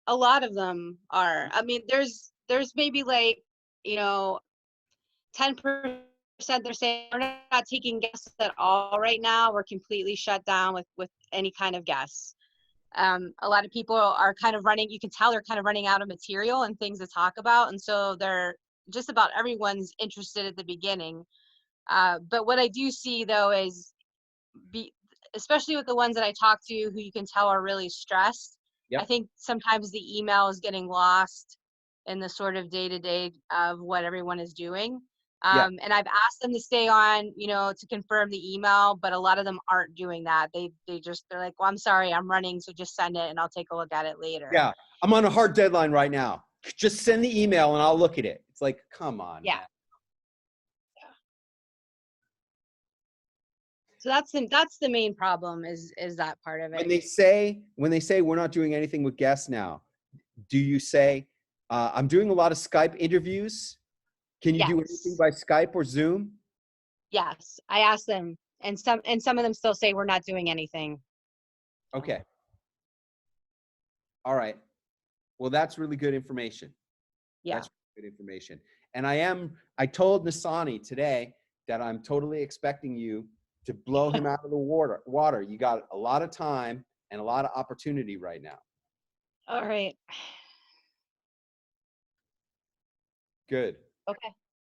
A lot of them are. I mean, there's maybe like, you know, 10% they're saying we're not taking guests at all right now. We're completely shut down with any kind of guests. A lot of people are kind of running, you can tell they're kind of running out of material and things to talk about. And so they're just about everyone's interested at the beginning. But what I do see though is especially with the ones that I talk to who you can tell are really stressed. Yep. I think sometimes the email is getting lost in the sort of day-to-day of what everyone is doing. Yeah. And I've asked them to stay on, you know, to confirm the email, but a lot of them aren't doing that. They're like, well, I'm sorry, I'm running, so just send it and I'll take a look at it later. Yeah. I'm on a hard deadline right now. Just send the email and I'll look at it. It's like, come on. Yeah. Man. So that's the main problem is that part of it. When they say we're not doing anything with guests now, do you say, I'm doing a lot of Skype interviews? Can you do anything by Skype or Zoom? Yes, I asked them, and some of them still say we're not doing anything. Okay. All right. Well, that's really good information. Yeah. That's really good information. And I told Nasani today that I'm totally expecting you to blow him out of the water. You got a lot of time and a lot of opportunity right now. All right. Good. Okay.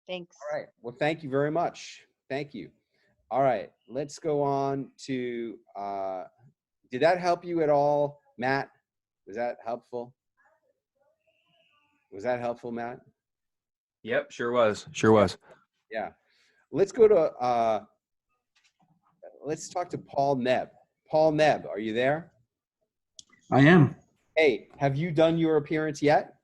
Thanks. All right. Well, thank you very much. Thank you. All right. Let's go on to, did that help you at all, Matt? Was that helpful? Was that helpful, Matt? Yep, sure was. Sure was. Yeah. Let's go to, let's talk to Paul Nebb. Paul Nebb, are you there? I am. Hey, have you done your appearance yet?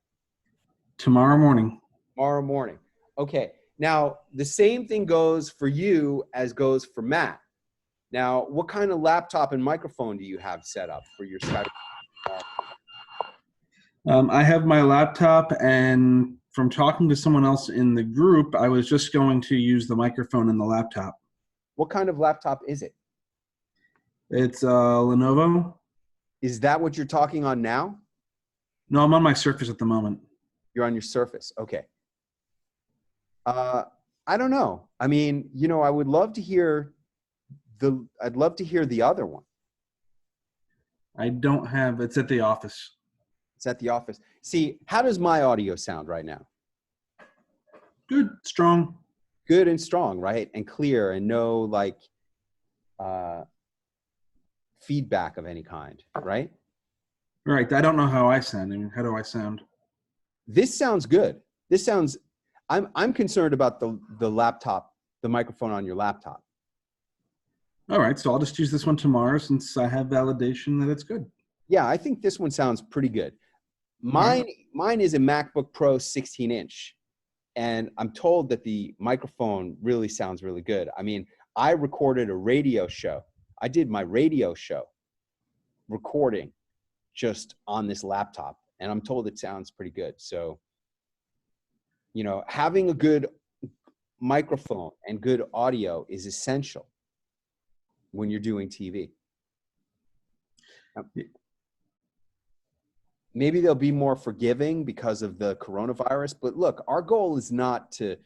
Tomorrow morning. Tomorrow morning. Okay. Now, the same thing goes for you as goes for Matt. Now, what kind of laptop and microphone do you have set up for your Skype? I have my laptop, and from talking to someone else in the group, I was just going to use the microphone in the laptop. What kind of laptop is it? It's a Lenovo. Is that what you're talking on now? No, I'm on my Surface at the moment. You're on your Surface. Okay. I don't know. I mean, you know, I'd love to hear the other one. I don't have. It's at the office. It's at the office. See, how does my audio sound right now? Good, strong. Good and strong, right? And clear, and no like feedback of any kind, right? Right. I don't know how I sound. I mean, how do I sound? This sounds good. This sounds. I'm concerned about the laptop, the microphone on your laptop. All right. So I'll just use this one tomorrow since I have validation that it's good. Yeah, I think this one sounds pretty good. Mine is a MacBook Pro 16-inch, and I'm told that the microphone really sounds really good. I mean, I recorded a radio show. I did my radio show recording just on this laptop, and I'm told it sounds pretty good. So, you know, having a good microphone and good audio is essential when you're doing TV. Maybe they'll be more forgiving because of the coronavirus, but look, our goal is not to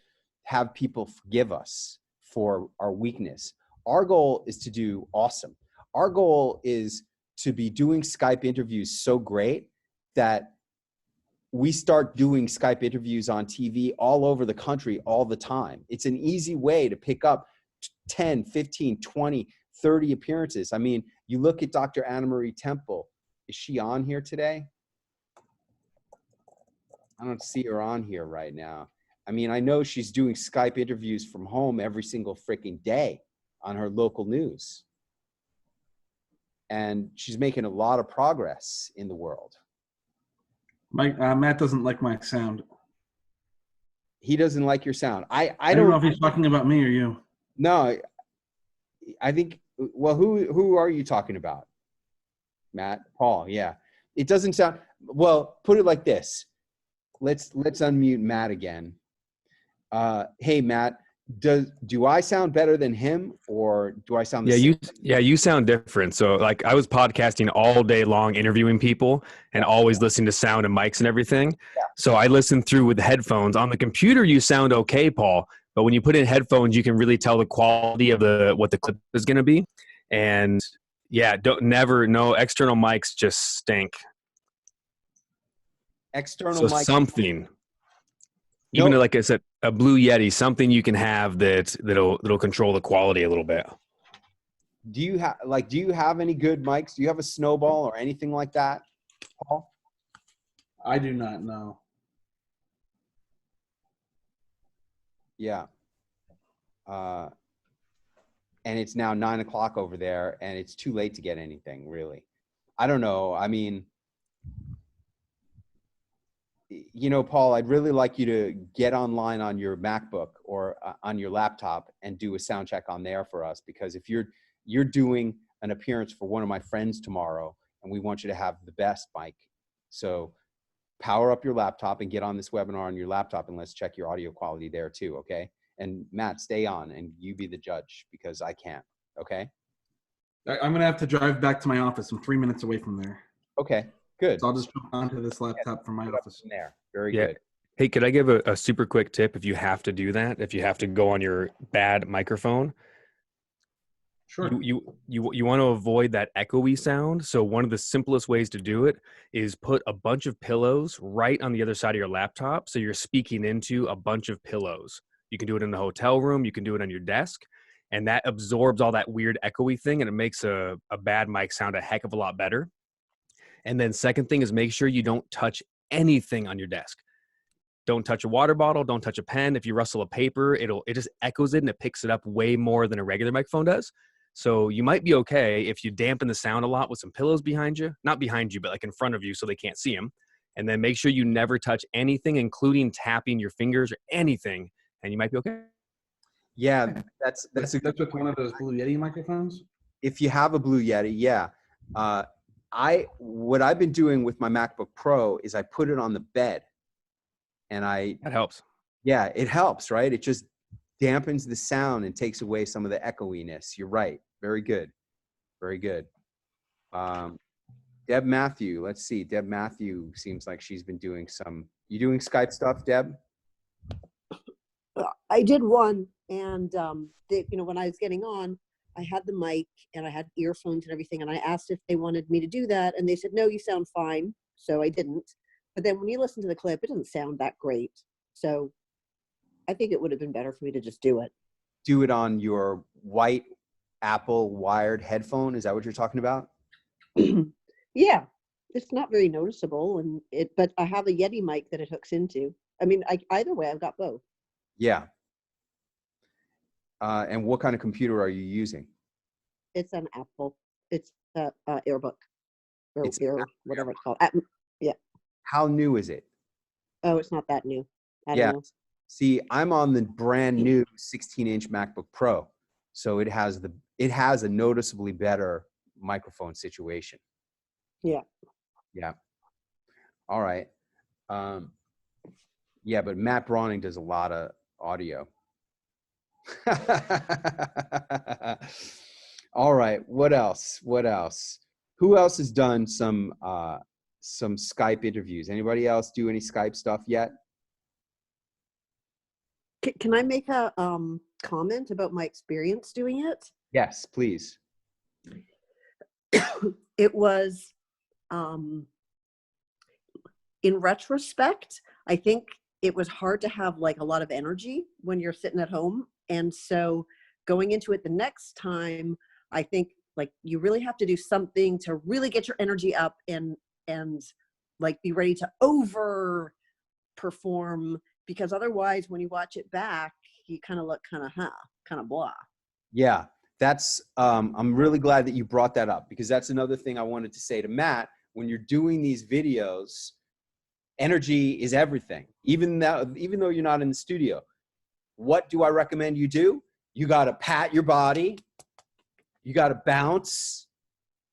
have people forgive us for our weakness. Our goal is to do awesome. Our goal is to be doing Skype interviews so great that we start doing Skype interviews on TV all over the country all the time. It's an easy way to pick up 10, 15, 20, 30 appearances. I mean, you look at Dr. Anna Marie Temple. Is she on here today? I don't see her on here right now. I mean, I know she's doing Skype interviews from home every single freaking day on her local news. And she's making a lot of progress in the world. Matt doesn't like my sound. He doesn't like your sound. I don't know if he's talking about me or you. No, I think, well, who are you talking about? Matt? Paul, yeah. It doesn't sound, well, put it like this. Let's unmute Matt again. Hey, Matt, do I sound better than him, or do I sound the same? You sound different. So like I was podcasting all day long, interviewing people and always listening to sound and mics and everything. Yeah. So I listened through with headphones. On the computer, you sound okay, Paul. But when you put in headphones, you can really tell the quality of what the clip is going to be. And yeah, no external mics just stink. External mic. Something. Even like I said, a Blue Yeti, something you can have that'll control the quality a little bit. Do you have any good mics? Do you have a Snowball or anything like that, Paul? I do not know. Yeah. And it's now 9 o'clock over there, and it's too late to get anything, really. I don't know. I mean, you know, Paul, I'd really like you to get online on your MacBook or on your laptop and do a sound check on there for us, because if you're doing an appearance for one of my friends tomorrow, and we want you to have the best mic. So power up your laptop and get on this webinar on your laptop, and let's check your audio quality there too, okay? And Matt, stay on and you be the judge, because I can't, okay? I'm going to have to drive back to my office. I'm 3 minutes away from there. Okay, good. So I'll just jump onto this laptop from my office. There, very good. Hey, could I give a super quick tip if you have to do that? If you have to go on your bad microphone, sure. You want to avoid that echoey sound. So one of the simplest ways to do it is put a bunch of pillows right on the other side of your laptop. So you're speaking into a bunch of pillows. You can do it in the hotel room. You can do it on your desk. And that absorbs all that weird echoey thing, and it makes a bad mic sound a heck of a lot better. And then second thing is make sure you don't touch anything on your desk. Don't touch a water bottle. Don't touch a pen. If you rustle a paper, it just echoes it and it picks it up way more than a regular microphone does. So you might be okay if you dampen the sound a lot with some pillows behind you, not behind you, but like in front of you so they can't see them. And then make sure you never touch anything, including tapping your fingers or anything, and you might be okay. Yeah, that's with one of those Blue Yeti microphones. If you have a Blue Yeti, yeah. What I've been doing with my MacBook Pro is I put it on the bed, and that helps. Yeah, it helps, right? It just dampens the sound and takes away some of the echoiness. You're right. Very good. Very good. Deb Matthew, let's see. Deb Matthew seems like she's been doing you doing Skype stuff, Deb? I did one, and when I was getting on, I had the mic and I had earphones and everything, and I asked if they wanted me to do that, and they said, no, you sound fine. So I didn't. But then when you listen to the clip, it doesn't sound that great. So I think it would have been better for me to just do it. Do it on your white Apple wired headphone. Is that what you're talking about? Yeah, it's not very noticeable, but I have a Yeti mic that it hooks into. I mean, either way, I've got both. Yeah. And what kind of computer are you using? It's an Apple. It's a AirBook or It's Air, whatever it's called. Yeah. How new is it? Oh, it's not that new. I Yeah. don't know. See, I'm on the brand new 16-inch MacBook Pro, so it has a noticeably better microphone situation. Yeah. Yeah. All right. Yeah, but Matt Browning does a lot of audio. All right. What else? Who else has done some Skype interviews? Anybody else do any Skype stuff yet? Can I make a comment about my experience doing it? Yes, please. It was, in retrospect, I think it was hard to have like a lot of energy when you're sitting at home. And so going into it the next time, I think like you really have to do something to really get your energy up and like be ready to over perform, because otherwise when you watch it back, you kind of look kind of blah. Yeah, that's I'm really glad that you brought that up, because that's another thing I wanted to say to Matt. When you're doing these videos, energy is everything. Even though you're not in the studio, what do I recommend you do? You got to pat your body. You got to bounce.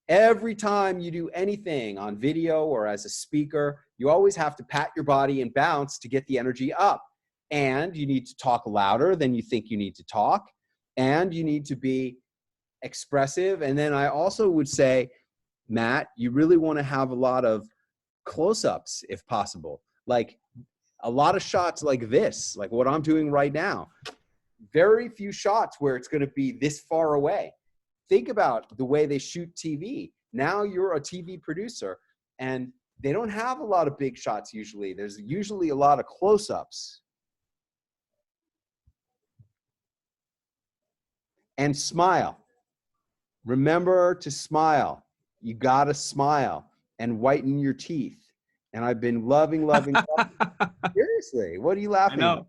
Every time you do anything on video or as a speaker, you always have to pat your body and bounce to get the energy up. And you need to talk louder than you think you need to talk. And you need to be expressive. And then I also would say, Matt, you really want to have a lot of close-ups if possible. Like a lot of shots like this, like what I'm doing right now. Very few shots where it's going to be this far away. Think about the way they shoot TV. Now you're a TV producer, and they don't have a lot of big shots usually. There's usually a lot of close-ups. And smile. Remember to smile. You got to smile and whiten your teeth. And I've been loving. Seriously, what are you laughing at?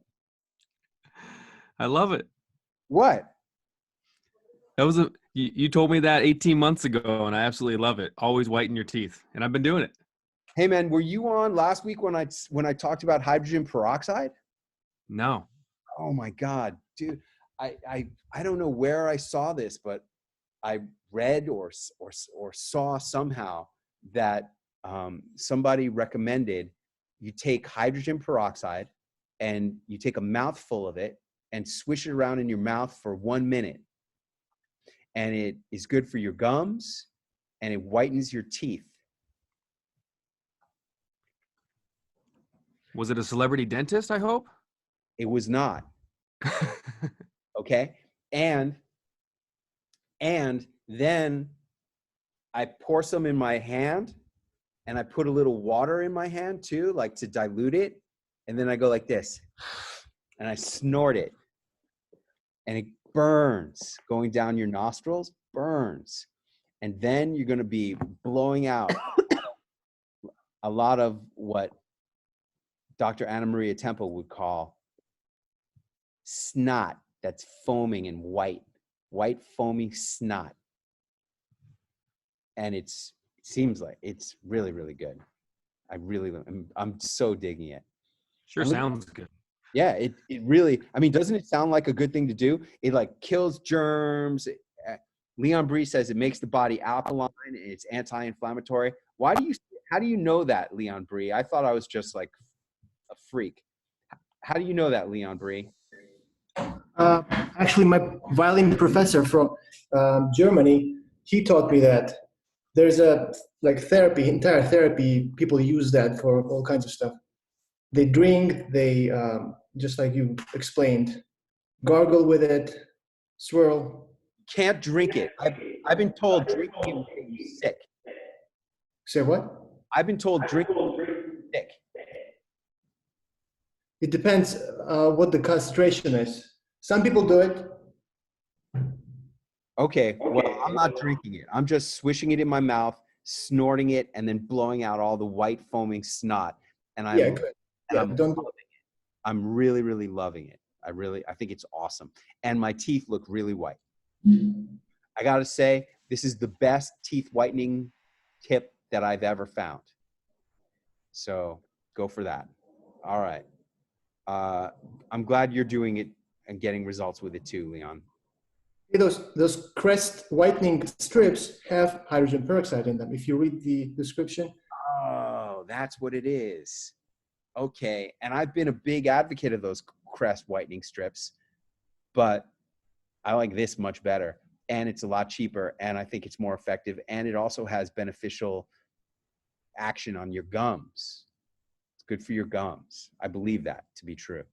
I love it. What? That was you told me that 18 months ago, and I absolutely love it. Always whiten your teeth, and I've been doing it. Hey man, were you on last week when I talked about hydrogen peroxide? No. Oh my God, dude. I don't know where I saw this, but I read or saw somehow that somebody recommended you take hydrogen peroxide and you take a mouthful of it and swish it around in your mouth for 1 minute. And it is good for your gums and it whitens your teeth. Was it a celebrity dentist, I hope? It was not. Okay. And then I pour some in my hand and I put a little water in my hand too, like to dilute it. And then I go like this and I snort it and it burns going down your nostrils, burns. And then you're going to be blowing out a lot of what Dr. Anna Maria Temple would call snot that's foaming and white foaming snot. And it seems like it's really, really good. I'm so digging it. Sure sounds good. Yeah, it really, I mean, doesn't it sound like a good thing to do? It like kills germs. Leon Bree says it makes the body alkaline and it's anti-inflammatory. How do you know that, Leon Bree? I thought I was just like a freak. How do you know that, Leon Bree? Actually, my violin professor from Germany, he taught me that there's a entire therapy. People use that for all kinds of stuff. They drink, they just like you explained, gargle with it, swirl. can't drink it. I've been told drinking it will get you sick. Say what? I've been told drinking will get you sick. It depends what the concentration is. Some people do it. Okay, well, I'm not drinking it. I'm just swishing it in my mouth, snorting it, and then blowing out all the white foaming snot. And Yeah, good. Yeah, don't do it. I'm really, really loving it. I think it's awesome. And my teeth look really white. I got to say, this is the best teeth whitening tip that I've ever found. So go for that. All right. I'm glad you're doing it and getting results with it too, Leon. Those Crest whitening strips have hydrogen peroxide in them. If you read the description. Oh, that's what it is. Okay. And I've been a big advocate of those Crest whitening strips, but I like this much better. And it's a lot cheaper, and I think it's more effective. And it also has beneficial action on your gums. It's good for your gums. I believe that to be true.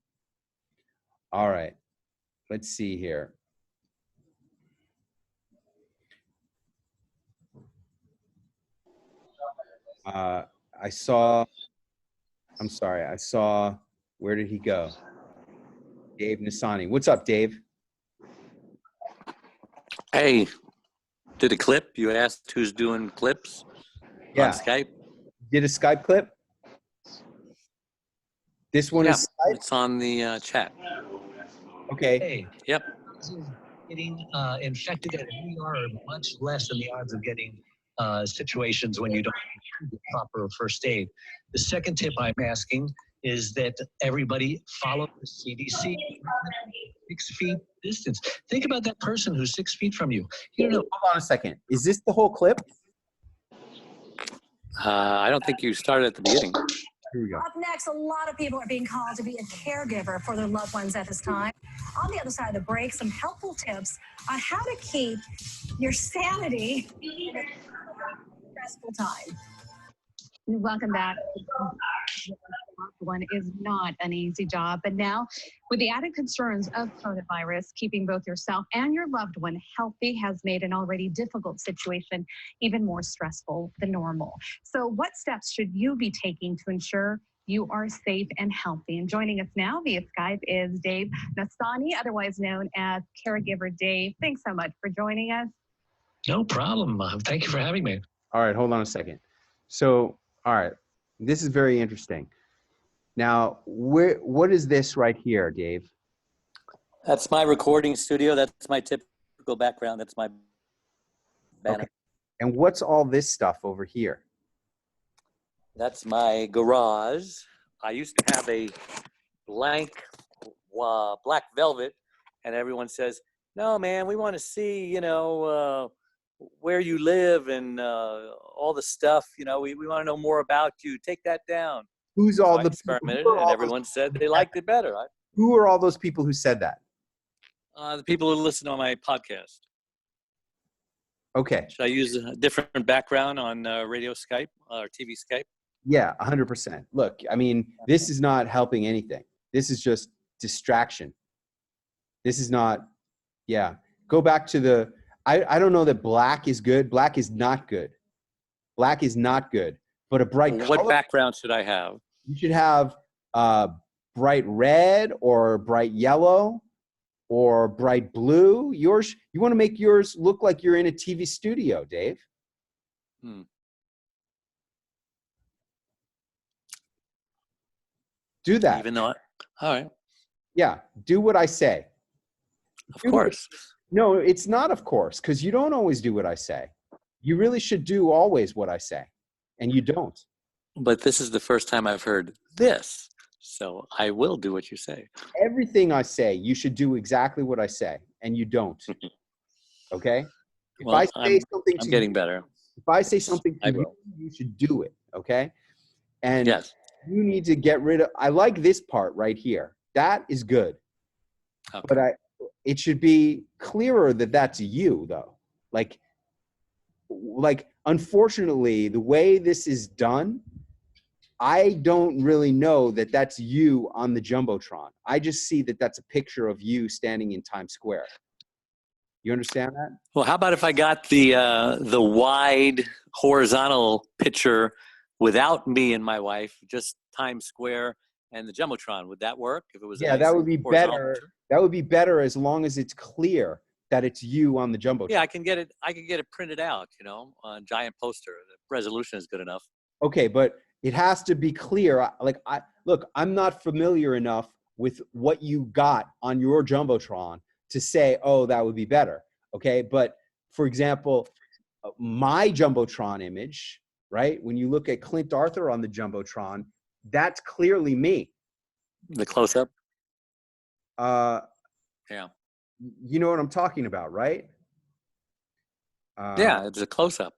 All right. Let's see here. I saw, where did he go? Dave Nasani. What's up, Dave? Hey, did a clip. You asked who's doing clips on Skype. Did a Skype clip? This one is Skype? It's on the chat. Okay. Hey. Yep. Getting infected and we are much less than the odds of getting situations when you don't have the proper first aid. The second tip I'm asking is that everybody follow the CDC 6 feet distance. Think about that person who's 6 feet from you. You don't know. Hold on a second. Is this the whole clip? I don't think you started at the beginning. Here we go. Up next, a lot of people are being called to be a caregiver for their loved ones at this time. On the other side of the break, some helpful tips on how to keep your sanity in a stressful time. Welcome back. One is not an easy job, but now with the added concerns of coronavirus, keeping both yourself and your loved one healthy has made an already difficult situation even more stressful than normal. So what steps should you be taking to ensure you are safe and healthy? And joining us now via Skype is Dave Nasani, otherwise known as Caregiver Dave. Thanks so much for joining us. No problem. Thank you for having me. All right, hold on a second. So, all right, this is very interesting. Now, what is this right here, Dave? That's my recording studio. That's my typical background. That's my banner. Okay. And what's all this stuff over here? That's my garage. I used to have a blank black velvet, and everyone says, no, man, we want to see, where you live and all the stuff. We want to know more about you. Take that down. Who's all so the experimented, and everyone said they liked it better. Who are all those people who said that? The people who listen to my podcast. Okay. Should I use a different background on radio Skype or TV Skype? Yeah, 100%. Look, I mean, this is not helping anything. This is just distraction. This is not, yeah. Go back to I don't know that black is good. Black is not good. Black is not good. But a bright color. What background should I have? You should have bright red or bright yellow or bright blue. You want to make yours look like you're in a TV studio, Dave. Do that. Even though, all right. Yeah, do what I say. Of course. No, it's not of course, because you don't always do what I say. You really should do always what I say, and you don't. But this is the first time I've heard this, so I will do what you say. Everything I say, you should do exactly what I say, and you don't. Okay? If Well, I say something to I'm getting you, better. If I say something to you, you should do it. Okay? And yes. You need to get rid of. I like this part right here. That is good. Okay. But it should be clearer that that's you, though. Like, unfortunately, the way this is done, I don't really know that that's you on the Jumbotron. I just see that that's a picture of you standing in Times Square. You understand that? Well, how about if I got the wide horizontal picture without me and my wife, just Times Square and the Jumbotron? Would that work if it was a Yeah, nice that would be horizontal better. picture? That would be better as long as it's clear that it's you on the Jumbotron. Yeah, I can get it printed out, on a giant poster. The resolution is good enough. Okay, but it has to be clear. I'm not familiar enough with what you got on your Jumbotron to say, oh, that would be better. Okay, but for example, my Jumbotron image, right? When you look at Clint Arthur on the Jumbotron, that's clearly me. The close-up? Yeah. You know what I'm talking about, right? Yeah, it's a close-up.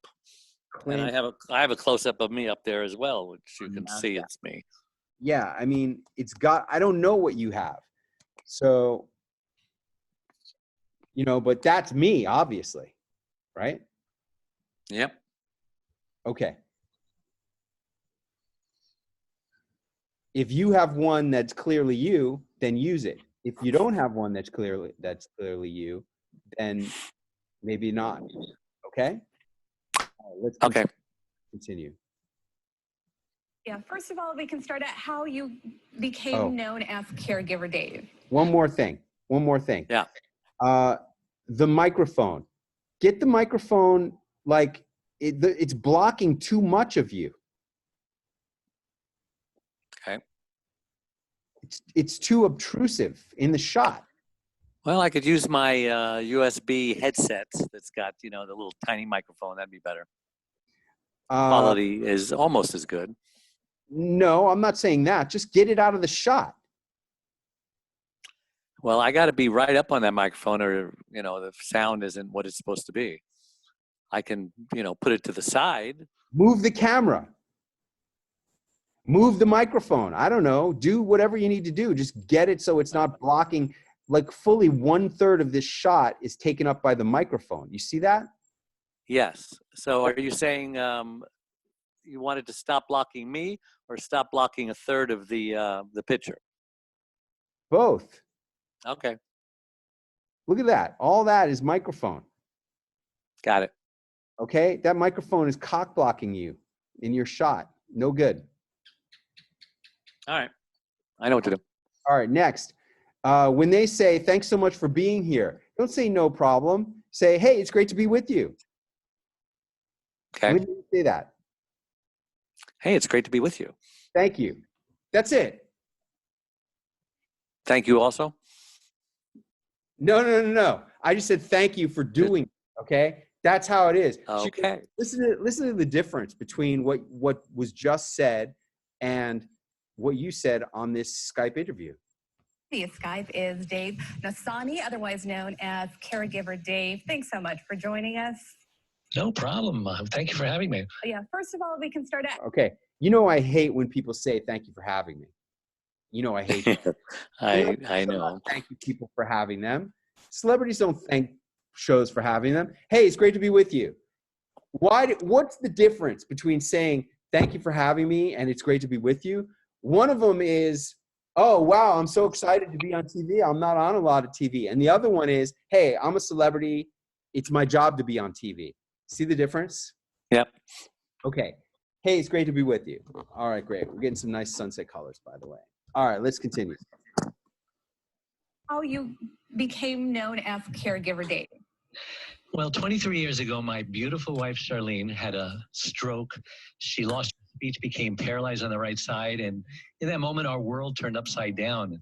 Clint, And I have a close-up of me up there as well, which you can see it's me. yeah, I mean, I don't know what you have. So, but that's me, obviously, right? Yep. Okay. If you have one that's clearly you, then use it. If you don't have one that's clearly you, then maybe not. Okay? All right, let's continue. Yeah, first of all, we can start at how you became known as Caregiver Dave. One more thing. Yeah. The microphone. Get the microphone, it's blocking too much of you. Okay. It's too obtrusive in the shot. Well, I could use my USB headset that's got, the little tiny microphone. That'd be better. Quality is almost as good. No, I'm not saying that. Just get it out of the shot. Well, I got to be right up on that microphone or, the sound isn't what it's supposed to be. I can, put it to the side. Move the camera. Move the microphone. I don't know. Do whatever you need to do. Just get it so it's not blocking. Fully 1/3 of this shot is taken up by the microphone. You see that? Yes. So are you saying you wanted to stop blocking me or stop blocking 1/3 of the picture? Both. Okay. Look at that. All that is microphone. Got it. Okay? That microphone is cock blocking you in your shot. No good. All right. I know what to do. All right, next. When they say, thanks so much for being here, don't say no problem. Say, hey, it's great to be with you. Okay. When do you say that? Hey, it's great to be with you. Thank you. That's it. Thank you also? No. I just said thank you for doing it, okay? That's how it is. Okay. Listen to the difference between what was just said and what you said on this Skype interview. The Skype is Dave Nassani, otherwise known as Caregiver Dave. Thanks so much for joining us. No problem. Thank you for having me. Yeah, first of all, we can start at... Okay. I hate when people say thank you for having me. I hate that. I know. Thank you, people, for having them. Celebrities don't thank shows for having them. Hey, it's great to be with you. What's the difference between saying thank you for having me and it's great to be with you? One of them is, oh, wow, I'm so excited to be on TV. I'm not on a lot of TV. And the other one is, hey, I'm a celebrity. It's my job to be on TV. See the difference? Yep. Okay. Hey, it's great to be with you. All right, great. We're getting some nice sunset colors, by the way. All right, let's continue. How you became known as Caregiver Dave. Well, 23 years ago, my beautiful wife, Charlene, had a stroke. She lost her speech, became paralyzed on the right side. And in that moment, our world turned upside down.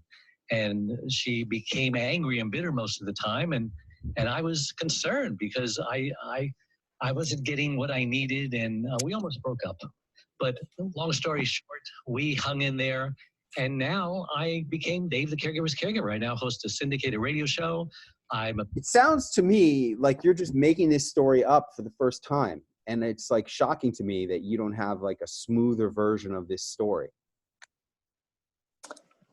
And she became angry and bitter most of the time. And I was concerned because I wasn't getting what I needed. And we almost broke up. But long story short, we hung in there. And now I became Dave the Caregiver's Caregiver. I now host a syndicated radio show. It sounds to me like you're just making this story up for the first time. And it's shocking to me that you don't have a smoother version of this story.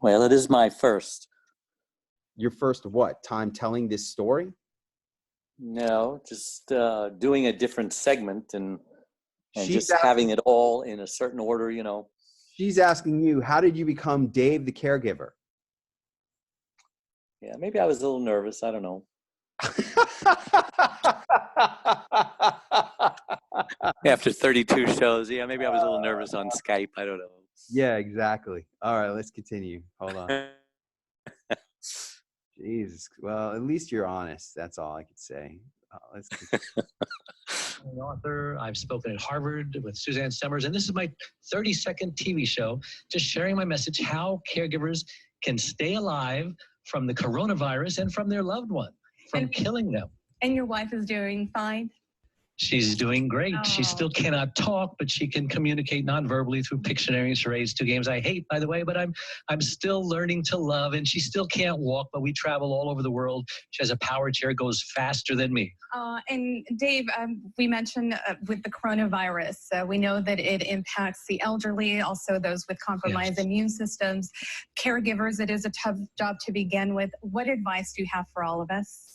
Well, it is my first. Your first what? Time telling this story? No, just doing a different segment and just asking, having it all in a certain order, She's asking you, how did you become Dave the Caregiver? Yeah, maybe I was a little nervous. I don't know. After 32 shows, yeah, maybe I was a little nervous on Skype. I don't know. Yeah, exactly. All right, let's continue. Hold on. Jesus. Well, at least you're honest. That's all I could say. Let's continue. I'm an author. I've spoken at Harvard with Suzanne Summers, and this is my 30-second TV show, just sharing my message, how caregivers can stay alive from the coronavirus and from their loved one, from killing them. And your wife is doing fine? She's doing great. She Oh. still cannot talk, but she can communicate non-verbally through Pictionary, charades, two games I hate, by the way, but I'm still learning to love, and she still can't walk, but we travel all over the world. She has a power chair, goes faster than me. And Dave, we mentioned with the coronavirus, we know that it impacts the elderly, also those with compromised immune systems. Caregivers, it is a tough job to begin with. What advice do you have for all of us?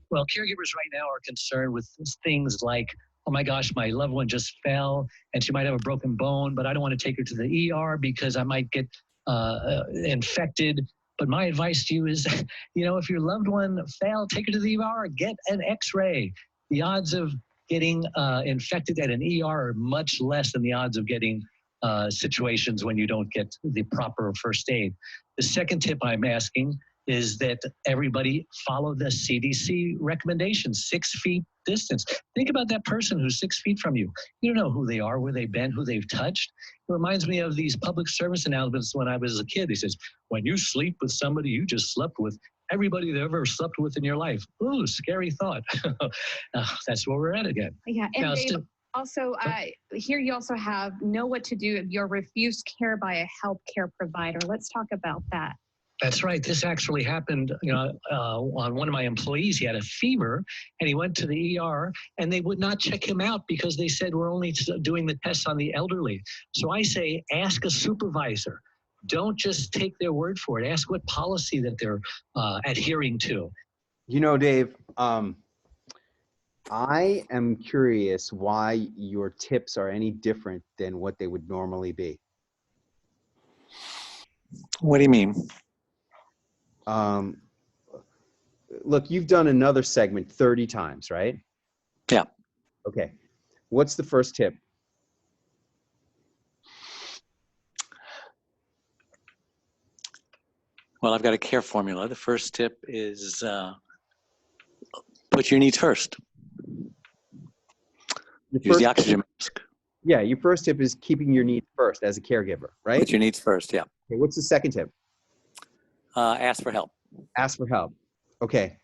Well, caregivers right now are concerned with things like, oh my gosh, my loved one just fell and she might have a broken bone, but I don't want to take her to the ER because I might get infected. But my advice to you is, if your loved one fell, take her to the ER, get an x-ray. The odds of getting infected at an ER are much less than the odds of getting situations when you don't get the proper first aid. The second tip I'm asking is that everybody follow the CDC recommendations, 6 feet distance. Think about that person who's 6 feet from you. You don't know who they are, where they've been, who they've touched. It reminds me of these public service announcements when I was a kid. They says, when you sleep with somebody you just slept with, everybody you ever slept with in your life. Ooh, scary thought. That's where we're at again. Yeah, and Now, Dave, also, here you also have know what to do if you're refused care by a healthcare provider. Let's talk about that. That's right. This actually happened, on one of my employees. He had a fever and he went to the ER and they would not check him out because they said we're only doing the tests on the elderly. So I say, ask a supervisor. Don't just take their word for it. Ask what policy that they're adhering to. Dave, I am curious why your tips are any different than what they would normally be. What do you mean? Look, you've done another segment 30 times, right? Yeah. Okay. What's the first tip? Well, I've got a care formula. The first tip is put your needs first. Use the oxygen mask. Yeah, your first tip is keeping your needs first as a caregiver, right? Put your needs first, yeah. Okay, what's the second tip? Ask for help. Ask for help. Okay.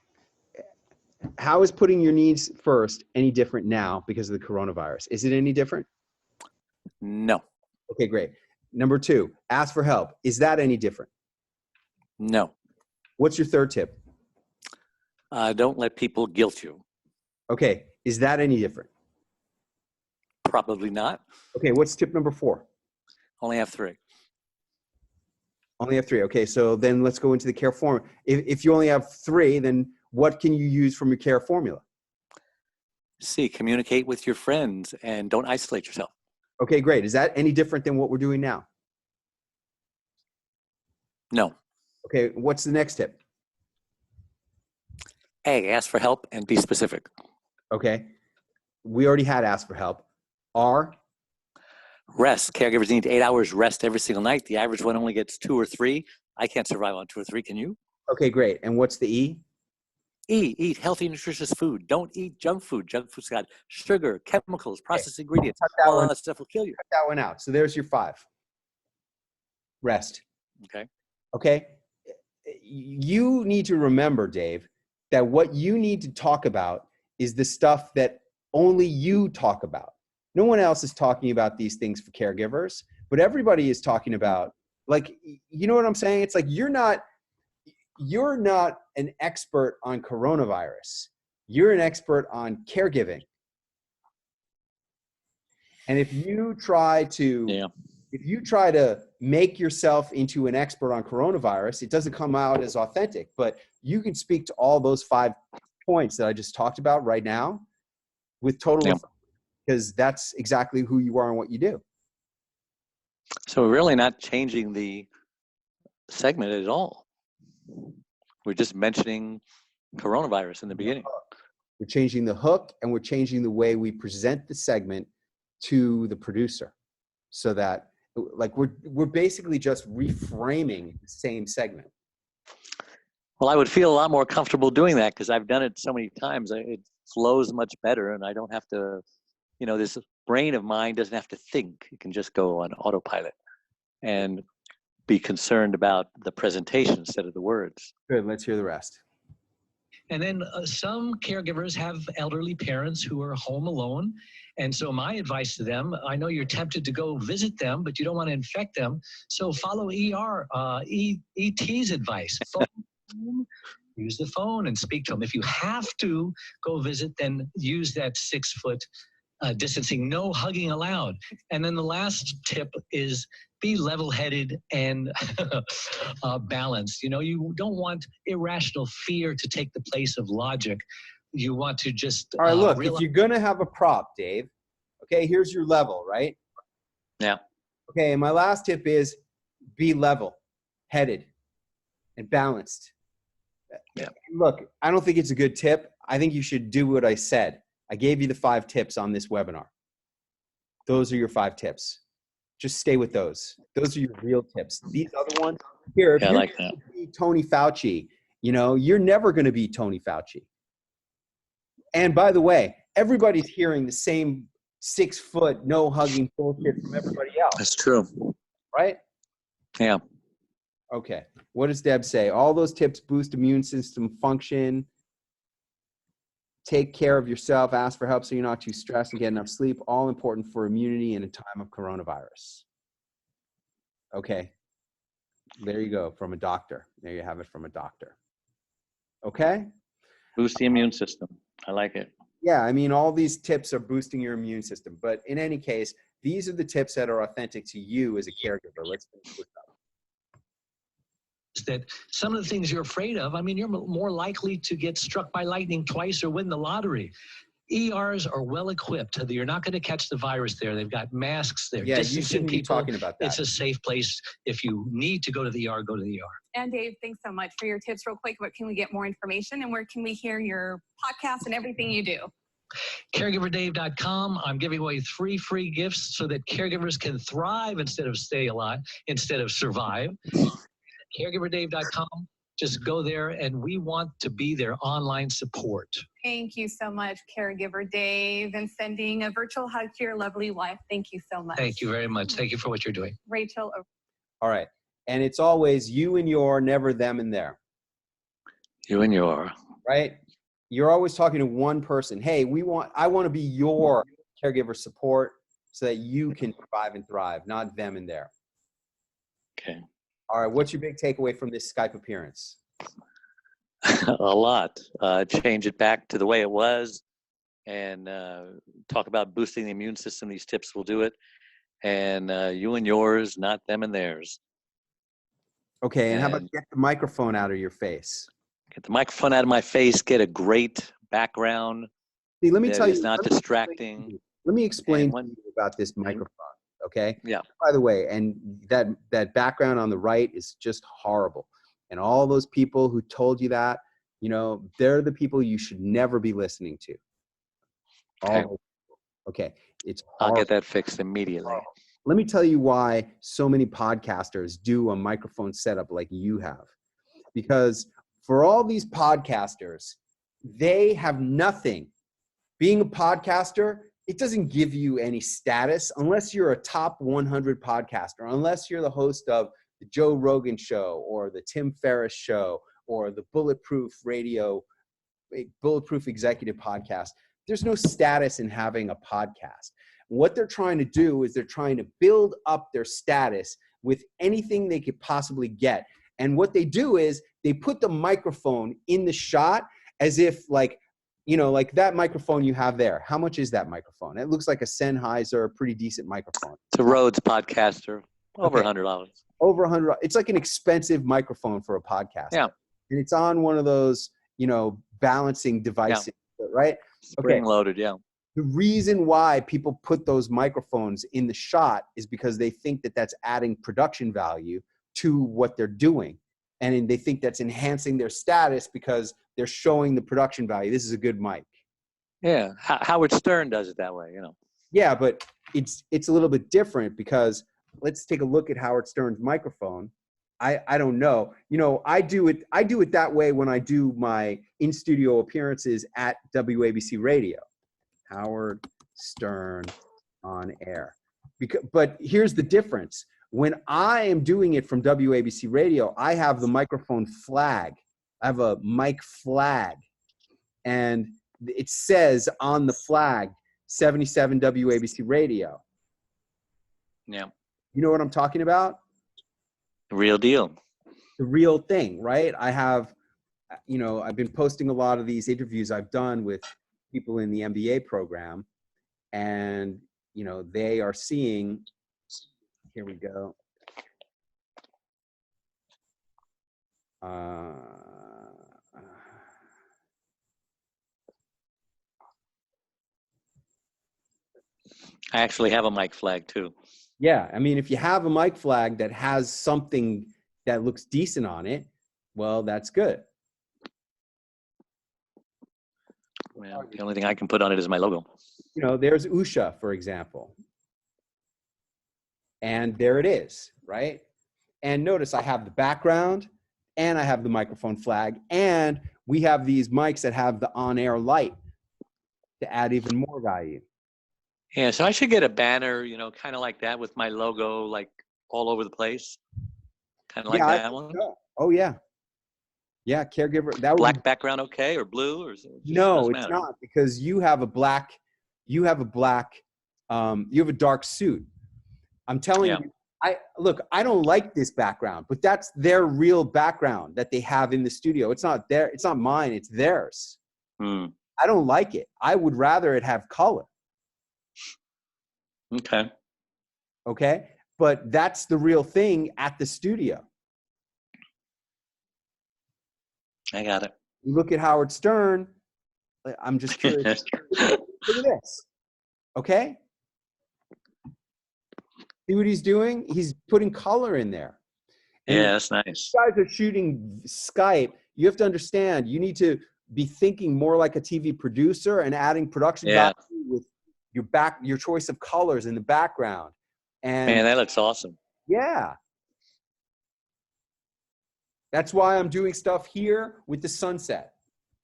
How is putting your needs first any different now because of the coronavirus? Is it any different? No. Okay, great. Number 2, ask for help. Is that any different? No. What's your third tip? Don't let people guilt you. Okay, is that any different? Probably not. Okay, what's tip number 4? Only have 3. Only have 3. Okay, so then let's go into the care formula. If you only have 3, then what can you use from your care formula? C, communicate with your friends and don't isolate yourself. Okay, great. Is that any different than what we're doing now? No. Okay, what's the next tip? A, ask for help and be specific. Okay, we already had ask for help. R? Rest. Caregivers need 8 hours rest every single night. The average one only gets 2 or 3. I can't survive on 2 or 3. Can you? Okay, great. And what's the E? E, eat healthy, nutritious food. Don't eat junk food. Junk food's got sugar, chemicals, processed ingredients. All that stuff will kill you. Cut that one out. So there's your 5. Rest. Okay. Okay. You need to remember, Dave, that what you need to talk about is the stuff that only you talk about. No one else is talking about these things for caregivers, but everybody is talking about, like, you know what I'm saying? It's like you're not an expert on coronavirus. You're an expert on caregiving. And if you try to make yourself into an expert on coronavirus, it doesn't come out as authentic. But you can speak to all those 5 points that I just talked about right now with total because that's exactly who you are and what you do. So we're really not changing the segment at all. We're just mentioning coronavirus in the beginning. We're changing the hook, and we're changing the way we present the segment to the producer, so that like we're basically just reframing the same segment. Well, I would feel a lot more comfortable doing that because I've done it so many times. It flows much better, and I don't have to, this brain of mine doesn't have to think. It can just go on autopilot and be concerned about the presentation instead of the words. Good. Let's hear the rest. And then some caregivers have elderly parents who are home alone. And so my advice to them, I know you're tempted to go visit them, but you don't want to infect them. So follow ET's advice. Use the phone and speak to them. If you have to go visit, then use that 6 foot distancing, no hugging allowed. And then the last tip is be level-headed and balanced. You don't want irrational fear to take the place of logic. You want to just all right, look, if you're gonna have a prop, Dave, okay, here's your level, right? Yeah. Okay, and my last tip is be level-headed and balanced. Yeah. Look, I don't think it's a good tip. I think you should do what I said. I gave you the 5 tips on this webinar. Those are your 5 tips. Just stay with those. Those are your real tips. These other ones, here, if Yeah, you're I like going that. to be Tony Fauci, you're never going to be Tony Fauci. And by the way, everybody's hearing the same 6 foot, no hugging bullshit from everybody else. That's true. Right? Yeah. Okay. What does Deb say? All those tips boost immune system function. Take care of yourself. Ask for help so you're not too stressed and get enough sleep. All important for immunity in a time of coronavirus. Okay. There you go. From a doctor. There you have it from a doctor. Okay? Boost the immune system. I like it. Yeah, I mean, all these tips are boosting your immune system. But in any case, these are the tips that are authentic to you as a caregiver. Let's finish this up. that some of the things you're afraid of, you're more likely to get struck by lightning twice or win the lottery. ERs are well equipped. You're not going to catch the virus there. They've got masks. They're Yeah, you distancing shouldn't be people. talking about that. It's a safe place. If you need to go to the ER, go to the ER. And Dave, thanks so much for your tips. Real quick, what can we get more information and where can we hear your podcast and everything you do? CaregiverDave.com. I'm giving away 3 free gifts so that caregivers can thrive instead of stay alive, instead of survive. CaregiverDave.com. Just go there, and we want to be their online support. Thank you so much, Caregiver Dave, and sending a virtual hug to your lovely wife. Thank you so much. Thank you very much. Thank you for what you're doing. Rachel. All right. And it's always you and your, never them and their. You and your. Right? You're always talking to one person. Hey, I want to be your caregiver support so that you can survive and thrive, not them and their. Okay. All right. What's your big takeaway from this Skype appearance? A lot. Change it back to the way it was and talk about boosting the immune system. These tips will do it. And you and yours, not them and theirs. Okay. And how about get the microphone out of your face? Get the microphone out of my face. Get a great background. See, let me tell you. It's not distracting. Let me explain to you about this microphone. Okay. Yeah. By the way, and that background on the right is just horrible. And all those people who told you that, they're the people you should never be listening to. Okay. It's horrible. I'll get that fixed immediately. Let me tell you why so many podcasters do a microphone setup like you have. Because for all these podcasters, they have nothing. Being a podcaster, it doesn't give you any status unless you're a top 100 podcaster, unless you're the host of the Joe Rogan Show or the Tim Ferriss Show or the Bulletproof Executive Podcast. There's no status in having a podcast. What they're trying to do is they're trying to build up their status with anything they could possibly get. And what they do is they put the microphone in the shot as if like that microphone you have there. How much is that microphone? It looks like a Sennheiser, pretty decent microphone. It's a Rhodes Podcaster, over $100. Over $100. It's like an expensive microphone for a podcast. Yeah. And it's on one of those, balancing devices, right? Spring loaded, yeah. The reason why people put those microphones in the shot is because they think that that's adding production value to what they're doing. And they think that's enhancing their status because they're showing the production value. This is a good mic. Yeah, Howard Stern does it that way, you know. Yeah, but it's a little bit different because let's take a look at Howard Stern's microphone. I don't know. You know, I do it that way when I do my in-studio appearances at WABC Radio. Howard Stern on air. But here's the difference. When I am doing it from WABC Radio, I have the microphone flag. I have a mic flag. And it says on the flag, 77 WABC Radio. Yeah. You know what I'm talking about? Real deal. The real thing, right? I have, you know, I've been posting a lot of these interviews I've done with people in the MBA program, and, you know, they are seeing, here we go. I actually have a mic flag too. Yeah, I mean, if you have a mic flag that has something that looks decent on it, well, that's good. Well, the only thing I can put on it is my logo. You know, there's Usha, for example. And there it is, right? And notice I have the background and I have the microphone flag, and we have these mics that have the on-air light to add even more value. Yeah, so I should get a banner, you know, kind of like that with my logo, like all over the place. Kind of like that one. So. Oh, yeah. Yeah, caregiver. That would black background, okay, or blue, or is it just no, it's matter? not, because you have a dark suit. I'm telling you, I don't like this background, but that's their real background that they have in the studio. It's not it's not mine, it's theirs. I don't like it. I would rather it have color. Okay. Okay. But that's the real thing at the studio. I got it. You look at Howard Stern. I'm just curious. Look at this. Okay. See what he's doing? He's putting color in there. And yeah, that's nice. You guys are shooting Skype. You have to understand, you need to be thinking more like a TV producer and adding production value with your choice of colors in the background. And man, that looks awesome. Yeah. That's why I'm doing stuff here with the sunset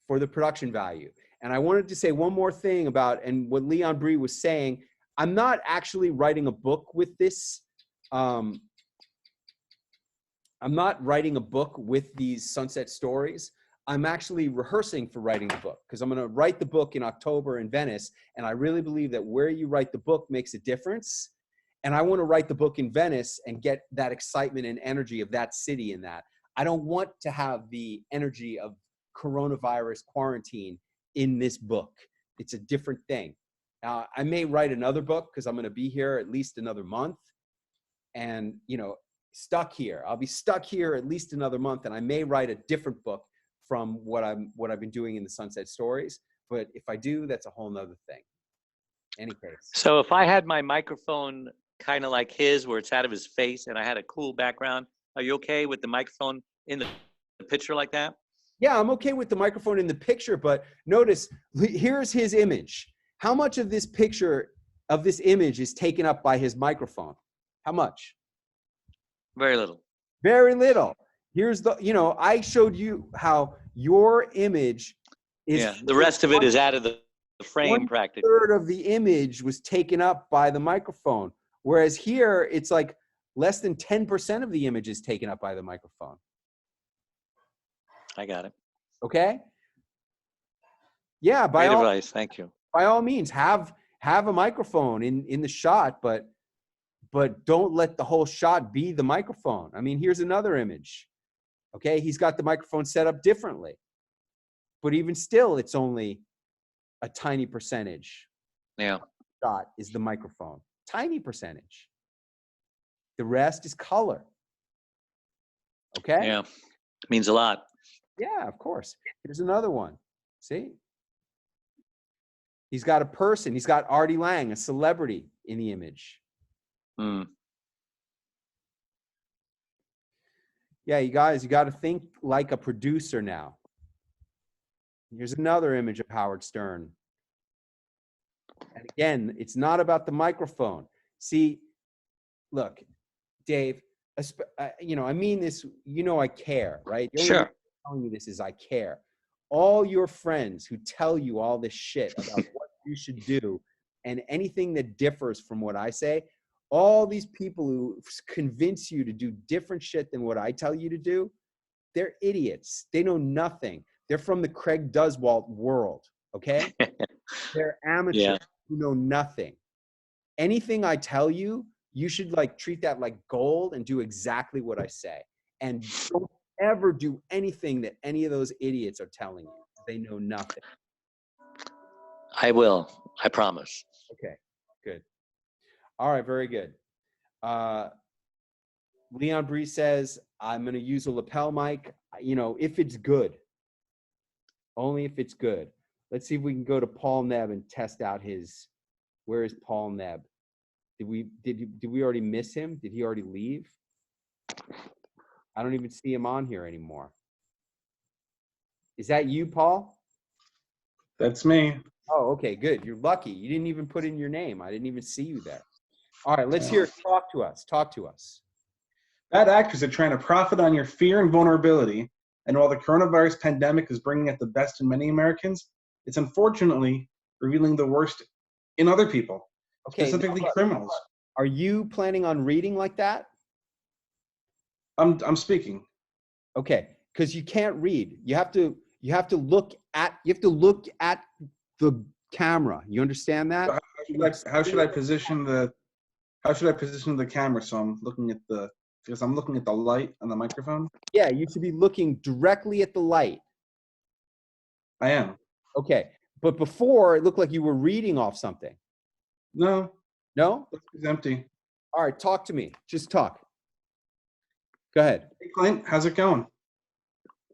for the production value. And I wanted to say one more thing about, and what Leon Bree was saying, I'm not actually writing a book with this. I'm not writing a book with these sunset stories. I'm actually rehearsing for writing the book, because I'm going to write the book in October in Venice. And I really believe that where you write the book makes a difference. And I want to write the book in Venice and get that excitement and energy of that city in that. I don't want to have the energy of coronavirus quarantine in this book. It's a different thing. I may write another book because I'm going to be here at least another month, and, you know, stuck here. I'll be stuck here at least another month, and I may write a different book from what I've been doing in the Sunset Stories. But if I do, that's a whole nother thing. Any case. So if I had my microphone kind of like his, where it's out of his face, and I had a cool background, are you okay with the microphone in the picture like that? Yeah, I'm okay with the microphone in the picture, but notice, here's his image. How much of this picture, of this image, is taken up by his microphone? How much? Very little. Very little. Here's the, you know, I showed you how your image is. Yeah, the rest of it is out of the frame practically. 1/3 of the image was taken up by the microphone. Whereas here, it's like less than 10% of the image is taken up by the microphone. I got it. Okay? Yeah, Great advice. Thank you. By all means, have a microphone in the shot, but don't let the whole shot be the microphone. I mean, here's another image. Okay, he's got the microphone set up differently. But even still, it's only a tiny percentage. Yeah. Shot is the microphone. Tiny percentage. The rest is color. Okay? Yeah. It means a lot. Yeah, of course. Here's another one. See? He's got a person. He's got Artie Lang, a celebrity, in the image. Yeah, you guys, you got to think like a producer now. Here's another image of Howard Stern. And again, it's not about the microphone. See, look, Dave, I mean this, I care, right? The only reason I'm telling you this is I care. All your friends who tell you all this shit about what you should do and anything that differs from what I say, all these people who convince you to do different shit than what I tell you to do, they're idiots. They know nothing. They're from the Craig Duswalt world, okay? They're amateurs who know nothing. Anything I tell you, you should treat that like gold and do exactly what I say. And don't ever do anything that any of those idiots are telling you. They know nothing. I will. I promise. Okay, good. All right, very good. Leon Bree says, I'm going to use a lapel mic, if it's good. Only if it's good. Let's see if we can go to Paul Nebb and test out where is Paul Nebb? Did we already miss him? Did he already leave? I don't even see him on here anymore. Is that you, Paul? That's me. Oh, okay, good. You're lucky. You didn't even put in your name. I didn't even see you there. All right, let's hear it. Talk to us. Talk to us. Bad actors are trying to profit on your fear and vulnerability. And while the coronavirus pandemic is bringing out the best in many Americans, it's unfortunately revealing the worst in other people, specifically criminals. Are you planning on reading like that? I'm speaking. Okay, because you can't read. You have to look at the camera. You understand that? So how should I position the camera so I'm looking at because I'm looking at the light on the microphone? Yeah, you should be looking directly at the light. I am. Okay, but before it looked like you were reading off something. No. No? It's empty. All right, talk to me. Just talk. Go ahead. Hey, Clint, how's it going?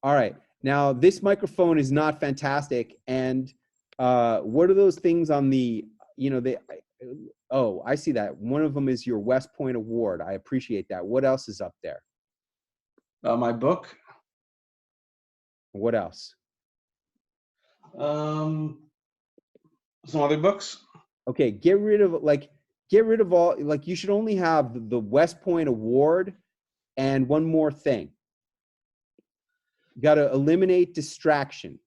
All right. Now, this microphone is not fantastic. And what are those things on the, oh, I see that. One of them is your West Point Award. I appreciate that. What else is up there? My book. What else? Some other books. Okay, get rid of all, you should only have the West Point Award and one more thing. You got to eliminate distraction.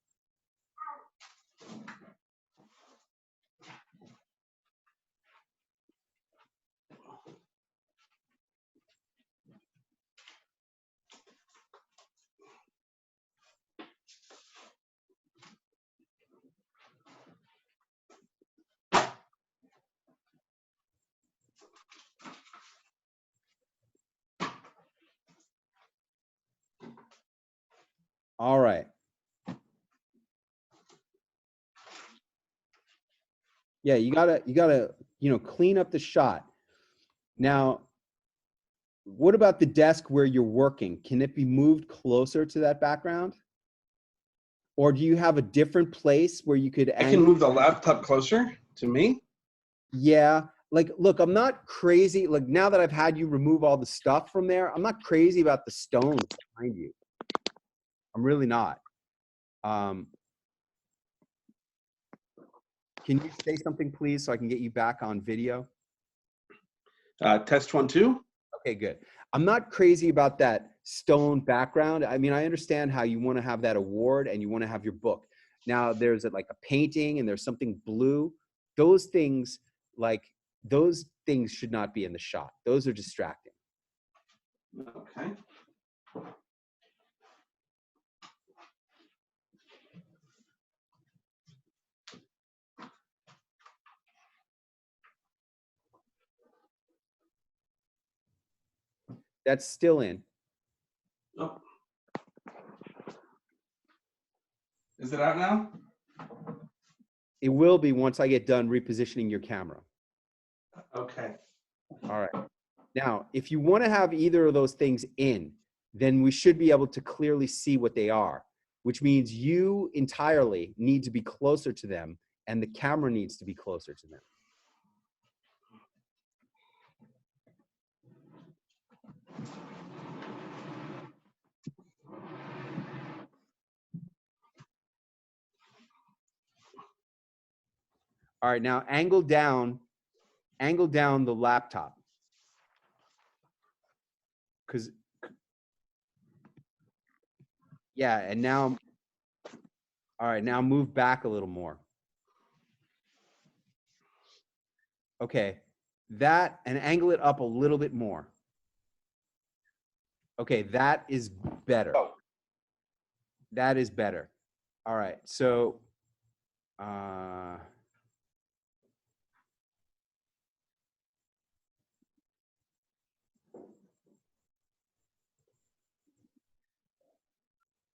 All right. Yeah, you gotta, clean up the shot. Now, what about the desk where you're working? Can it be moved closer to that background? Or do you have a different place where you could I can move the laptop closer to me? Yeah. Look, I'm not crazy. Now that I've had you remove all the stuff from there, I'm not crazy about the stones behind you. I'm really not. Can you say something, please, so I can get you back on video? Test 1, 2. Okay, good. I'm not crazy about that stone background. I mean, I understand how you want to have that award and you want to have your book. Now, there's a painting and there's something blue. Those things should not be in the shot. Those are distracting. Okay. That's still in. Oh. Is it out now? It will be once I get done repositioning your camera. Okay. All right. Now, if you want to have either of those things in, then we should be able to clearly see what they are, which means you entirely need to be closer to them and the camera needs to be closer to them. All right, now angle down the laptop. Because, yeah, and now, all right, now move back a little more. Okay, that, and angle it up a little bit more. Okay, that is better. That is better. All right, so,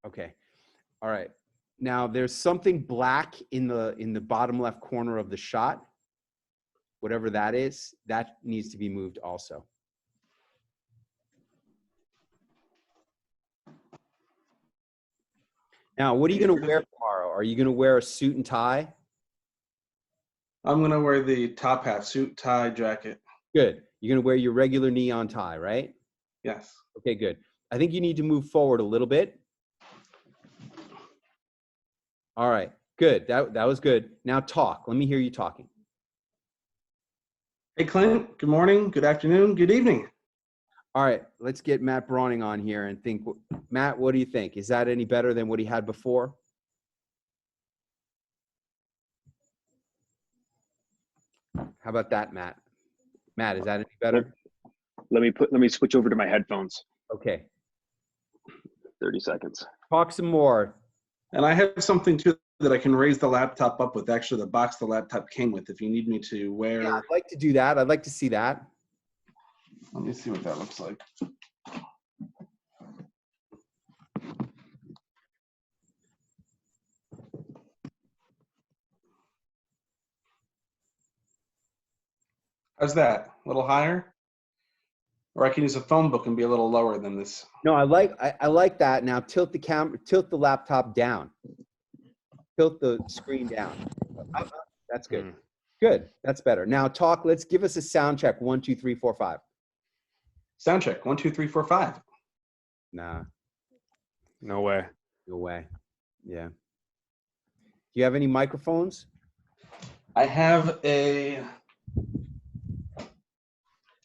okay, all right. Now there's something black in the bottom left corner of the shot. Whatever that is, that needs to be moved also. Now, what are you going to wear tomorrow? Are you going to wear a suit and tie? I'm going to wear the top hat, suit, tie, jacket. Good. You're going to wear your regular neon tie, right? Yes. Okay, good. I think you need to move forward a little bit. All right, good. That was good. Now talk. Let me hear you talking. Hey, Clint. Good morning, good afternoon, good evening. All right, let's get Matt Browning on here and think. Matt, what do you think? Is that any better than what he had before? How about that, Matt? Matt, is that any better? Let me switch over to my headphones. Okay. 30 seconds. Talk some more. And I have something too that I can raise the laptop up with, actually the box the laptop came with, if you need me to wear. Yeah, I'd like to do that. I'd like to see that. Let me see what that looks like. How's that? A little higher? Or I can use a phone book and be a little lower than this. No, I like that. Now tilt the laptop down. Tilt the screen down. That's good. Good. That's better. Now talk. Let's give us a sound check. 1, 2, 3, 4, 5. Sound check. 1, 2, 3, 4, 5. Nah. No way. No way. Yeah. Do you have any microphones? I have a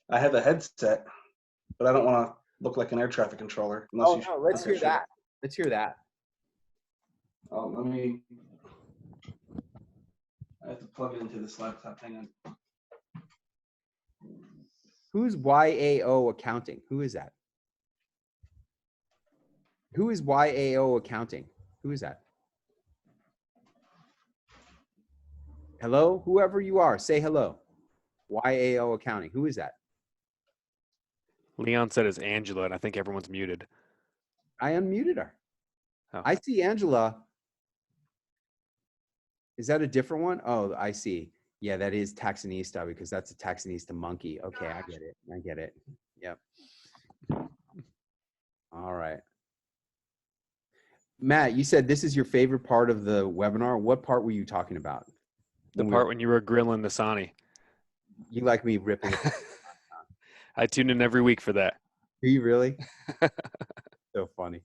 headset, but I don't want to look like an air traffic controller. Oh, no, let's hear that. Let's hear that. Oh, I have to plug it into this laptop. Hang on. Who's YAO Accounting? Who is that? Who is YAO Accounting? Who is that? Hello? Whoever you are, say hello. YAO Accounting. Who is that? Leon said it's Angela, and I think everyone's muted. I unmuted her. Oh. I see Angela. Is that a different one? Oh, I see. Yeah, that is Taxonista because that's a Taxonista monkey. Okay, I get it. I get it. Yep. All right. Matt, you said this is your favorite part of the webinar. What part were you talking about? The part when you were grilling the Sani. You like me ripping it. I tune in every week for that. Do you really? So funny.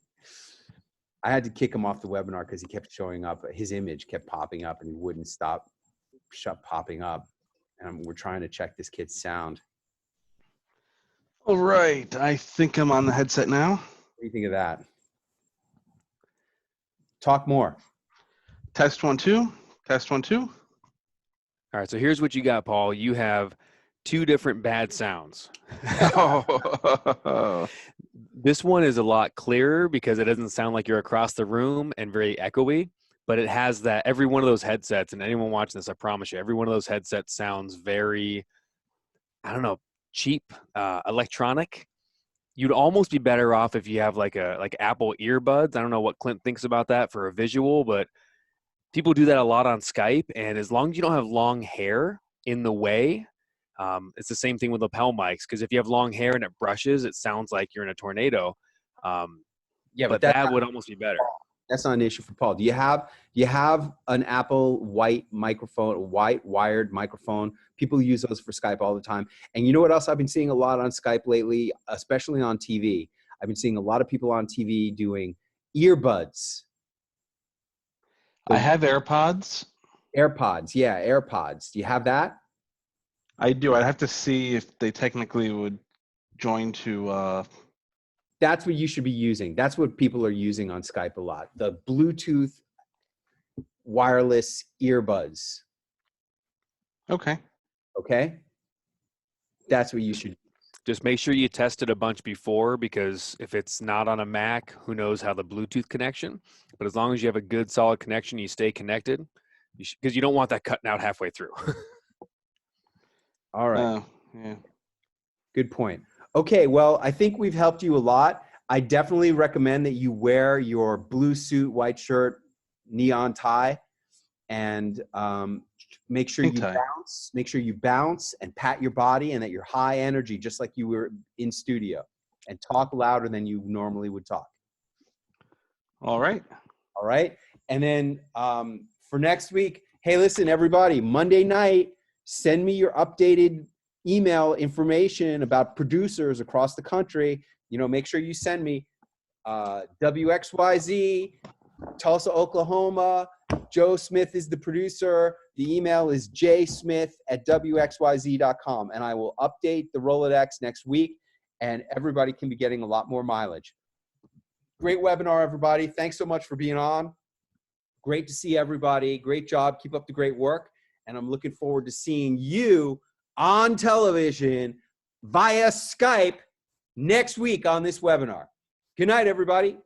I had to kick him off the webinar because he kept showing up. His image kept popping up and he wouldn't stop popping up. And we're trying to check this kid's sound. All right. I think I'm on the headset now. What do you think of that? Talk more. Test 1, 2. Test 1, 2. All right, so here's what you got, Paul. You have 2 different bad sounds. Oh. This one is a lot clearer because it doesn't sound like you're across the room and very echoey, but it has that. Every one of those headsets, and anyone watching this, I promise you, every one of those headsets sounds very, I don't know, cheap, electronic. You'd almost be better off if you have like Apple earbuds. I don't know what Clint thinks about that for a visual, but people do that a lot on Skype. And as long as you don't have long hair in the way, it's the same thing with lapel mics. Because if you have long hair and it brushes, it sounds like you're in a tornado. Yeah, but that would almost be better. That's not an issue for Paul. Do you have an Apple white microphone, white wired microphone? People use those for Skype all the time. And you know what else I've been seeing a lot on Skype lately, especially on TV? I've been seeing a lot of people on TV doing earbuds. I have AirPods. AirPods. Yeah, AirPods. Do you have that? I do. I'd have to see if they technically would join to. That's what you should be using. That's what people are using on Skype a lot. The Bluetooth wireless earbuds. Okay. Okay. That's what you should. Just make sure you test it a bunch before, because if it's not on a Mac, who knows how the Bluetooth connection. But as long as you have a good, solid connection, you stay connected, because you don't want that cutting out halfway through. All right. Yeah. Good point. Okay, well, I think we've helped you a lot. I definitely recommend that you wear your blue suit, white shirt, neon tie, and make sure you bounce. Make sure you bounce and pat your body, and that you're high energy, just like you were in studio, and talk louder than you normally would talk. All right. All right. And then for next week, hey, listen, everybody, Monday night, send me your updated email information about producers across the country. You know, make sure you send me WXYZ, Tulsa, Oklahoma. Joe Smith is the producer. The email is jsmith@wxyz.com. And I will update the Rolodex next week, and everybody can be getting a lot more mileage. Great webinar, everybody. Thanks so much for being on. Great to see everybody. Great job. Keep up the great work. And I'm looking forward to seeing you on television via Skype next week on this webinar. Good night, everybody.